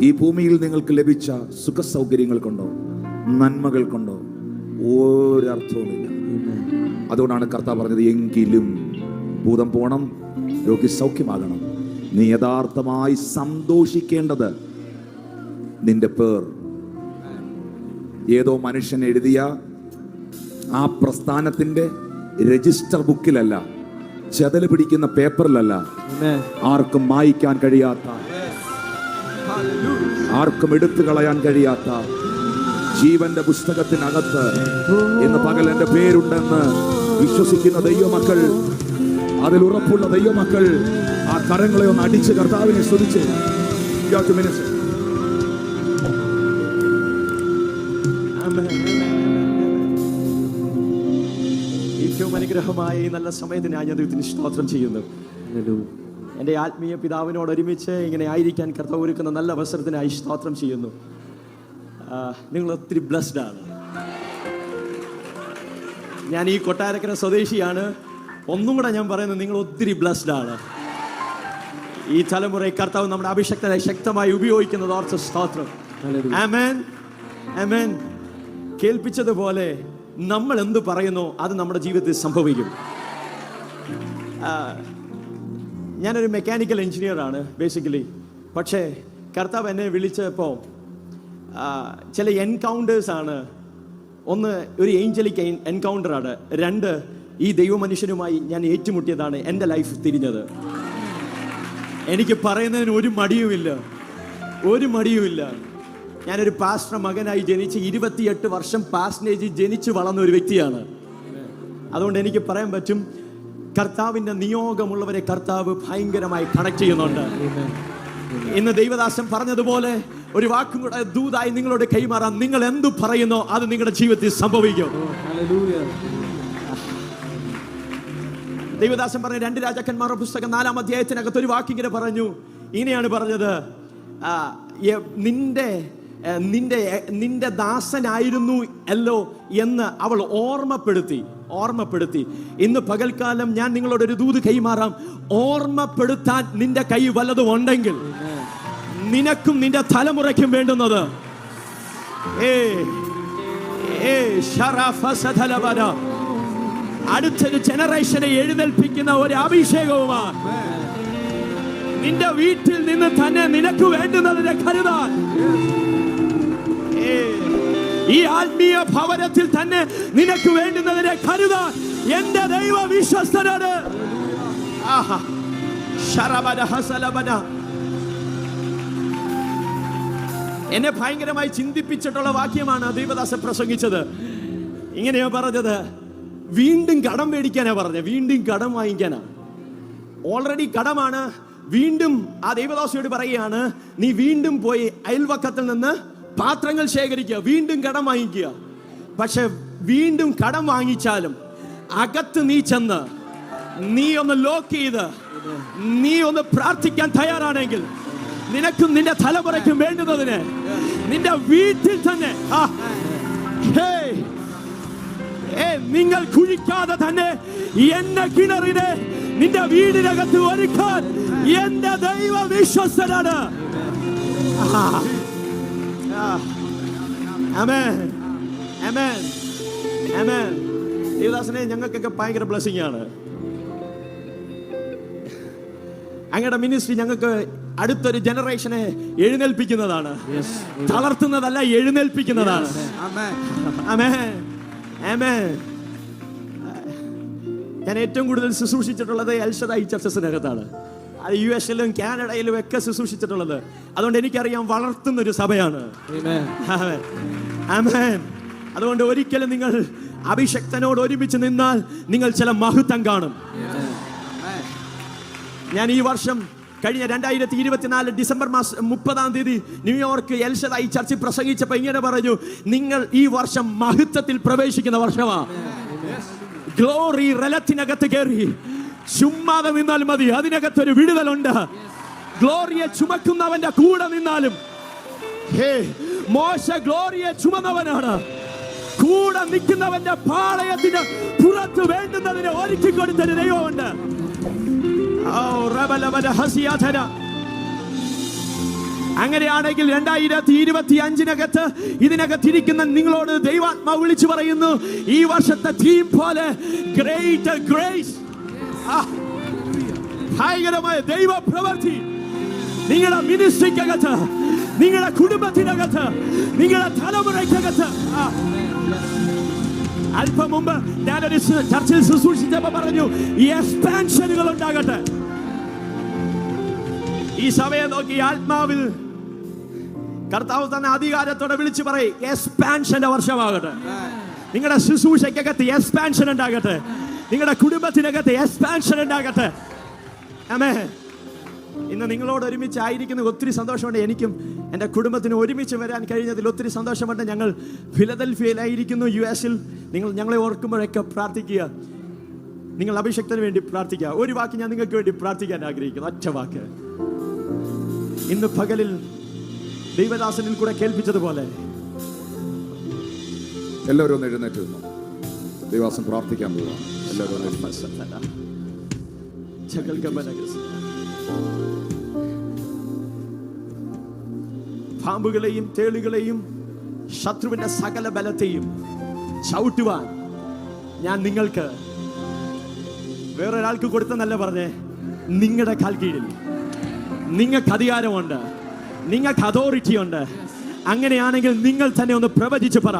ഈ ഭൂമിയിൽ നിങ്ങൾക്ക് ലഭിച്ച സുഖ സൗകര്യങ്ങൾ കൊണ്ടോ നന്മകൾ കൊണ്ടോ ഒരർത്ഥവുമില്ല. അതുകൊണ്ടാണ് കർത്താവ് പറഞ്ഞത്, എങ്കിലും ഭൂതം പോണം, രോഗി സൗഖ്യമാകണം. നീ യഥാർത്ഥമായി സന്തോഷിക്കേണ്ടത് നിന്റെ പേർ ഏതോ മനുഷ്യൻ എഴുതിയ ആ പ്രസ്ഥാനത്തിന്റെ രജിസ്റ്റർ ബുക്കിലല്ല, ചെതല് പിടിക്കുന്ന പേപ്പറിലല്ല, ആർക്കും മായ്ക്കാൻ കഴിയാത്ത, ആർക്കും എടുത്തു കളയാൻ കഴിയാത്ത ജീവന്റെ പുസ്തകത്തിനകത്ത് ഇന്ന് പകൽ എന്റെ പേരുണ്ടെന്ന് വിശ്വസിക്കുന്ന ദൈവമക്കൾ, അതിൽ ഉറപ്പുള്ള ദൈവമക്കൾ ആ കരങ്ങളെ ഒന്ന് അടിച്ച് കർത്താവിനെ സ്തുതിച്ച് ഏറ്റവും അനുഗ്രഹമായ ഈ നല്ല സമയത്തിനായി ഞാൻ ദൈവത്തിന് സ്തോത്രം ചെയ്യുന്നു. എൻ്റെ ആത്മീയ പിതാവിനോട് ഒരുമിച്ച് ഇങ്ങനെ ആയിരിക്കാൻ കർത്താവ് ഒരുക്കുന്ന നല്ല അവസരത്തിനായി സ്തോത്രം ചെയ്യുന്നു. നിങ്ങൾ ഒത്തിരി ബ്ലസ്ഡ് ആണ്. ഞാൻ ഈ കൊട്ടാരക്കര സ്വദേശിയാണ്. ഒന്നും കൂടെ ഞാൻ പറയുന്നത്, നിങ്ങൾ ഒത്തിരി ബ്ലസ്ഡ് ആണ്. ഈ തലമുറയെ കർത്താവ് നമ്മുടെ അഭിഷക്തനെ ശക്തമായി ഉപയോഗിക്കുന്നത് ഓർത്ത് സ്തോത്രം. ആമേൻ ആമേൻ. കേൾപ്പിച്ചതുപോലെ നമ്മൾ എന്ത് പറയുന്നു അത് നമ്മുടെ ജീവിതത്തിൽ സംഭവിക്കും. ഞാനൊരു മെക്കാനിക്കൽ എഞ്ചിനീയർ ആണ് ബേസിക്കലി. പക്ഷേ കർത്താവ് എന്നെ വിളിച്ചപ്പോൾ ചില എൻകൗണ്ടേഴ്സ് ആണ്. ഒന്ന് ഒരു ഏഞ്ചലിക് എൻകൗണ്ടറാണ്. രണ്ട് ഈ ദൈവമനുഷ്യനുമായി ഞാൻ ഏറ്റുമുട്ടിയതാണ് എൻ്റെ ലൈഫ് തിരിഞ്ഞത്. എനിക്ക് പറയുന്നതിന് ഒരു മടിയുമില്ല. ഞാനൊരു പാസ്റ്റർ മകനായി ജനിച്ച് 28 വർഷം പാസ്റ്റേജ് ജനിച്ച് വളർന്ന ഒരു വ്യക്തിയാണ്. അതുകൊണ്ട് എനിക്ക് പറയാൻ പറ്റും, കർത്താവിൻ്റെ നിയോഗമുള്ളവരെ കർത്താവ് ഭയങ്കരമായി കണക്ട് ചെയ്യുന്നുണ്ട്. ഇന്ന് ദൈവദാസൻ പറഞ്ഞതുപോലെ ഒരു വാക്കും കൂടെ ദൂതായി നിങ്ങളോട് കൈമാറാം. നിങ്ങൾ എന്തു പറയുന്നോ അത് നിങ്ങളുടെ ജീവിതത്തിൽ സംഭവിക്കും. ദൈവദാസൻ പറഞ്ഞ 2 രാജാക്കന്മാരുടെ പുസ്തകം 4-ാം അധ്യായത്തിനകത്ത് ഒരു വാക്കിങ്ങനെ പറഞ്ഞു. ഇങ്ങനെയാണ് പറഞ്ഞത്, നിന്റെ ദാസനായിരുന്നു അല്ലോ എന്ന് അവൾ ഓർമ്മപ്പെടുത്തി. ഇന്ന് പകൽക്കാലം ഞാൻ നിങ്ങളോട് ഒരു ദൂത് കൈമാറാം. ഓർമ്മപ്പെടുത്താൻ നിന്റെ കൈ വല്ലതും ഉണ്ടെങ്കിൽ നിനക്കും നിന്റെ തലമുറയ്ക്കും വേണ്ടുന്നത് അടുത്തൊരു ജനറേഷനെ എഴുന്നേൽപ്പിക്കുന്ന ഒരു അഭിഷേകവുമാണ്. നിന്റെ വീട്ടിൽ നിന്ന് തന്നെ നിനക്ക് വേണ്ടുന്നതിനെ കരുതാൻ, ഈ ആത്മീയ ഭവനത്തിൽ തന്നെ നിനക്ക് വേണ്ടുന്നതിനെ കരുതാൻ എന്റെ ദൈവ വിശ്വസ്തനാണ്. എന്നെ ഭയങ്കരമായി ചിന്തിപ്പിച്ചിട്ടുള്ള വാക്യമാണ് ദൈവദാസൻ പ്രസംഗിച്ചത്. ഇങ്ങനെയാ പറഞ്ഞത്, വീണ്ടും കടം മേടിക്കാനാ പറഞ്ഞത്. വീണ്ടും കടം വാങ്ങിക്കാനാ. ഓൾറെഡി കടമാണ്. വീണ്ടും ആ ദൈവദാസയോട് പറയുകയാണ്, നീ വീണ്ടും പോയി അയൽവക്കത്തിൽ നിന്ന് പാത്രങ്ങൾ ശേഖരിക്കുക, വീണ്ടും കടം വാങ്ങിക്കുക. പക്ഷെ വീണ്ടും കടം വാങ്ങിച്ചാലും അകത്ത് നീ ചെന്ന് നീ ഒന്ന് ലോക്ക് ചെയ്ത് നീ ഒന്ന് പ്രാർത്ഥിക്കാൻ തയ്യാറാണെങ്കിൽ നിനക്കും നിന്റെ തലമുറയ്ക്കും വേണ്ടുന്നതിന് നിന്റെ വീട്ടിൽ തന്നെ നിങ്ങൾ കുഴിക്കാതെ തന്നെ എന്ന കിണറിനെ നിന്റെ വീടിനകത്ത് ഒരുക്കാൻ എന്റെ ദൈവ വിശ്വസ്തനാണ്. ദേവദാസനെ, ഞങ്ങൾക്കൊക്കെ ഭയങ്കര ബ്ലെസ്സിംഗ് ആണ്. അങ്ങയുടെ മിനിസ്ട്രി ഞങ്ങൾക്ക് അടുത്തൊരു ജനറേഷനെ എഴുന്നേൽപ്പിക്കുന്നതാണ്. തളർത്തുന്നതല്ല, എഴുന്നേൽപ്പിക്കുന്നതാണ്. ഞാൻ ഏറ്റവും കൂടുതൽ ശുശ്രൂഷിച്ചിട്ടുള്ളത് എൽഷദായി ചർച്ചസിനകത്താണ്. അത് US-ലും കാനഡയിലും ഒക്കെ ശുശ്രൂഷിച്ചിട്ടുള്ളത്. അതുകൊണ്ട് എനിക്കറിയാം, വളർത്തുന്നൊരു സഭയാണ്. അതുകൊണ്ട് ഒരിക്കലും നിങ്ങൾ അഭിഷക്തനോട് ഒരുമിച്ച് നിന്നാൽ നിങ്ങൾ ചില മഹത്വം കാണും. ഞാൻ ഈ വർഷം കഴിഞ്ഞ 2024 ഡിസംബർ 30 ന്യൂയോർക്ക് എൽഷദായി ചർച്ചിൽ പ്രസംഗിച്ചപ്പോൾ ഇങ്ങനെ പറഞ്ഞു, നിങ്ങൾ ഈ വർഷം മഹത്വത്തിൽ പ്രവേശിക്കുന്ന വർഷമാണ്. ഗ്ലോറി റലത്തിനകത്ത് കയറി ചുമ്മാതെ നിന്നാൽ മതി, അതിനകത്തൊരു വിടുതലുണ്ട്. ഗ്ലോറിയെ ചുമക്കുന്നവന്റെ കൂടെ നിന്നാലും, മോശ ഗ്ലോറിയെ ചുമന്നവനാണ്. കൂടെ നിൽക്കുന്നവന്റെ പാളയത്തിന് പുറത്ത് വേണ്ടുന്നതിനെ ഒരുക്കി കൊടുത്തൊരു ദൈവമുണ്ട്. അങ്ങനെയാണെങ്കിൽ 2025 ഇതിനകത്തിരിക്കുന്ന നിങ്ങളോട് ദൈവാത്മാവ് വിളിച്ചു പറയുന്നു, ഈ വർഷത്തെ തീം പോലെ ഗ്രേറ്റർ ഗ്രേസ്, ഭയങ്കരമായ ദൈവ പ്രവൃത്തി നിങ്ങളുടെ മിനിസ്ട്രിക്കകത്ത്, നിങ്ങളുടെ കുടുംബത്തിനകത്ത്, നിങ്ങളുടെ തലമുറയ്ക്കകത്ത്. അല്പം മുമ്പ് ഞാനൊരു ചർച്ചിൽ ശുശ്രൂഷിച്ചപ്പോൾ പറഞ്ഞു, ഈ എക്സ്പാൻഷനുകൾ ഉണ്ടാകട്ടെ. ഈ സഭയെ നോക്കി ആത്മാവിൽ കർത്താവ് തന്നെ അധികാരത്തോടെ വിളിച്ചു പറയും, എക്സ്പാൻഷന്റെ വർഷമാകട്ടെ. നിങ്ങളുടെ ശുശ്രൂഷയ്ക്കകത്ത് എക്സ്പാൻഷൻ ഉണ്ടാകട്ടെ. നിങ്ങളുടെ കുടുംബത്തിനകത്ത് എക്സ്പാൻഷൻ ഉണ്ടാകട്ടെ. ആമേൻ. ഇന്ന് നിങ്ങളോട് ഒരുമിച്ചായിരിക്കുന്ന ഒത്തിരി സന്തോഷമുണ്ട്. എനിക്കും എൻ്റെ കുടുംബത്തിന് ഒരുമിച്ച് വരാൻ കഴിഞ്ഞതിൽ ഒത്തിരി സന്തോഷമുണ്ട്. ഞങ്ങൾ ഫിലദൽഫിയയിലായിരിക്കുന്നു, US-ൽ. നിങ്ങൾ ഞങ്ങളെ ഓർക്കുമ്പോഴൊക്കെ പ്രാർത്ഥിക്കുക. നിങ്ങൾ അഭിഷക്തന് വേണ്ടി പ്രാർത്ഥിക്കുക. ഒരു വാക്ക് ഞാൻ നിങ്ങൾക്ക് വേണ്ടി പ്രാർത്ഥിക്കാൻ ആഗ്രഹിക്കുന്നു, ഒറ്റ വാക്ക്. ഇന്ന് പകലിൽ ദൈവദാസനിൽ കൂടെ കേൾപ്പിച്ചതുപോലെ എല്ലാവരും ഒന്ന് എഴുന്നേറ്റ് നിന്നു. ദൈവദാസൻ പ്രാർത്ഥിക്കാൻ പോവാം. എല്ലാവരും പാമ്പുകളെയും തേളുകളെയും ശത്രുവിന്റെ സകല ബലത്തെയും ചവിട്ടുവാൻ ഞാൻ നിങ്ങൾക്ക് വേറൊരാൾക്ക് കൊടുത്തെന്നല്ല പറഞ്ഞേ, നിങ്ങളുടെ കാൽ കീഴിൽ നിങ്ങൾക്ക് അധികാരമുണ്ട്, നിങ്ങൾക്ക് അതോറിറ്റി ഉണ്ട്. അങ്ങനെയാണെങ്കിൽ നിങ്ങൾ തന്നെ ഒന്ന് പ്രവചിച്ച് പറ.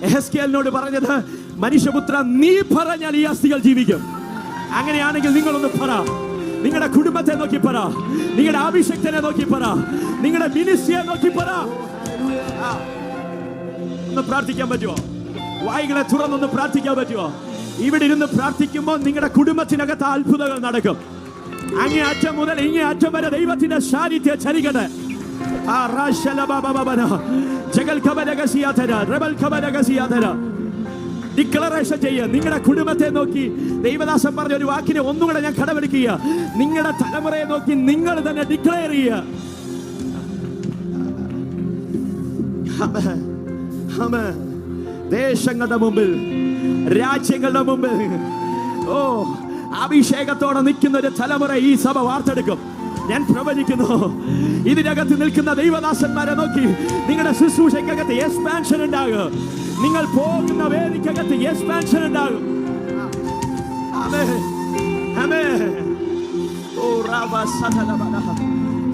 എഹെസ്കേലിനോട് പറഞ്ഞത്, മനുഷ്യപുത്ര നീ പറഞ്ഞാൽ ഈ അസ്ഥികൾ ജീവിക്കും. അങ്ങനെയാണെങ്കിൽ നിങ്ങളൊന്ന് പറ. നിങ്ങളുടെ കുടുംബത്തെ നോക്കി പറ, നിങ്ങളുടെ അഭിഷക്തനെ നോക്കി പറ, നിങ്ങളുടെ മിനിസ്ട്രിയെ നോക്കി പറ. ഒന്ന് പ്രാർത്ഥിക്കാൻ പറ്റുമോ? വായികളെ തുറന്നൊന്ന് പ്രാർത്ഥിക്കാൻ പറ്റുമോ? ഇവിടെ ഇരുന്ന് പ്രാർത്ഥിക്കുമ്പോൾ നിങ്ങളുടെ കുടുംബത്തിനകത്ത് അത്ഭുതങ്ങൾ നടക്കും. അങ്ങേ അറ്റം മുതൽ ഇങ്ങേ അറ്റം വരെ ദൈവത്തിന്റെ സാന്നിധ്യം ചലിക്കട്ടെ. ഡിക്ലറേഷൻ ചെയ്യുക. നിങ്ങളുടെ കുടുംബത്തെ നോക്കി ദൈവദാസൻ പറഞ്ഞ ഒരു വാക്കിനെ ഒന്നുകൂടെ ഞാൻ കടമെടുക്കുക. നിങ്ങളുടെ തലമുറയെ നോക്കി നിങ്ങൾ തന്നെ ഡിക്ലെയർ ചെയ്യുക. ദേശങ്ങളുടെ മുമ്പിൽ, രാജ്യങ്ങളുടെ മുമ്പിൽ അഭിഷേകത്തോടെ നിൽക്കുന്ന ഒരു തലമുറ ഈ സഭ വാർത്തെടുക്കും. ഞാൻ പ്രവചിക്കുന്നു, ഇതിനകത്ത് നിൽക്കുന്ന ദൈവദാസന്മാരെ നോക്കി നിങ്ങളുടെ ശുശ്രൂഷയ്ക്കകത്ത് എക്സ്പാൻഷൻ ഉണ്ടാകും. നിങ്ങൾ പോകുന്ന വേദിക്കകത്ത് എക്സ്പാൻഷൻ ഉണ്ടാകും. ആമേൻ, ആമേൻ. ഓ റബ സതലബന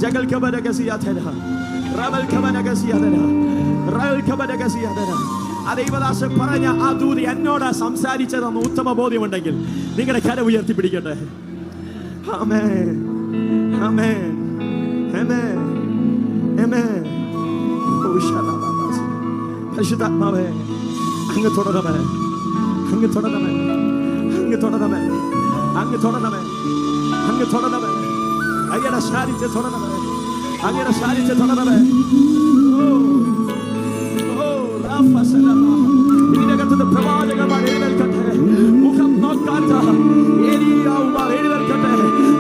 ജഗൽ കബനഗസിയാതന റബൽ കബനഗസിയാതന റബൽ കബനഗസിയാതന. ആ ദൈവദാസൻ പറഞ്ഞ ആ ദൂതി എന്നോട് സംസാരിച്ചതെന്ന് ഉത്തമ ബോധ്യമുണ്ടെങ്കിൽ നിങ്ങളുടെ കരം ഉയർത്തിപ്പിടിക്കട്ടെ. ആമേൻ, ആമേൻ, ആമേൻ, ആമേൻ. പരിശുദ്ധാത്മാവേ, അങ്ങ് തുടരണമേ, അങ്ങ് തുടരണമേ, അങ്ങ് തുടരണമേ, അങ്ങ് തുടരണമേ, അങ്ങ് തുടരണമേ. അങ്ങയുടെ സാന്നിധ്യം തുടരണമേ, അങ്ങയുടെ സാന്നിധ്യം തുടരണമേ. ഇതിനകത്തുനിന്ന് പ്രവാചകന്മാർ എഴുന്നേൽക്കട്ടെ. മുഖം നോക്കാത്ത ഏലിയാവുമാർ എഴുന്നേൽക്കട്ടെ.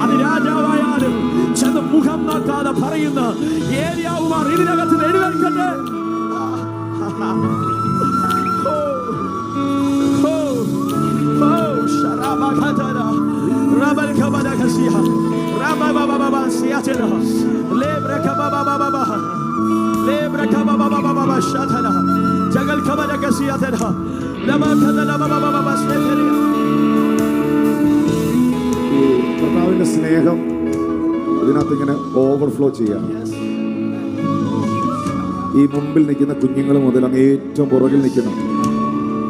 അത് രാജാവായാലും ചെന്ന് മുഖം നോക്കാതെ പറയുന്ന ഏലിയാവുമാർ ഇതിനകത്ത് എഴുന്നേൽക്കട്ടെ. കർത്താവിന്റെ സ്നേഹം ഇതിനകത്ത് ഇങ്ങനെ ഓവർഫ്ലോ ചെയ്യാം. ഈ മുമ്പിൽ നിൽക്കുന്ന കുഞ്ഞുങ്ങൾ മുതൽ അങ്ങ് ഏറ്റവും പുറകിൽ നിൽക്കുന്ന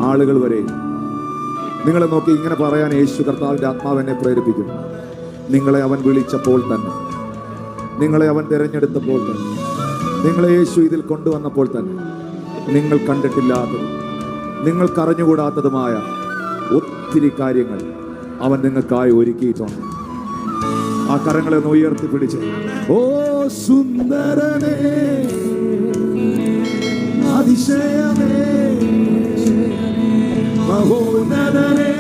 ആളുകൾ വരെ നിങ്ങളെ നോക്കി ഇങ്ങനെ പറയാൻ യേശു കർത്താവിന്റെ ആത്മാവ് എന്നെ പ്രേരിപ്പിക്കും. നിങ്ങളെ അവൻ വിളിച്ചപ്പോൾ തന്നെ, നിങ്ങളെ അവൻ തിരഞ്ഞെടുത്തപ്പോൾ തന്നെ, നിങ്ങളെ യേശു ഇതിൽ കൊണ്ടുവന്നപ്പോൾ തന്നെ നിങ്ങൾ കണ്ടിട്ടില്ലാത്തതും നിങ്ങൾക്കറിഞ്ഞുകൂടാത്തതുമായ ഒത്തിരി കാര്യങ്ങൾ അവൻ നിങ്ങൾക്കായി ഒരുക്കിയിട്ടുണ്ട്. ആ കരങ്ങളെ ഒന്ന് ഉയർത്തിപ്പിടിച്ച്, ഓ സുന്ദരനേ, അതിശയമേ, മഹോന്നതനേ,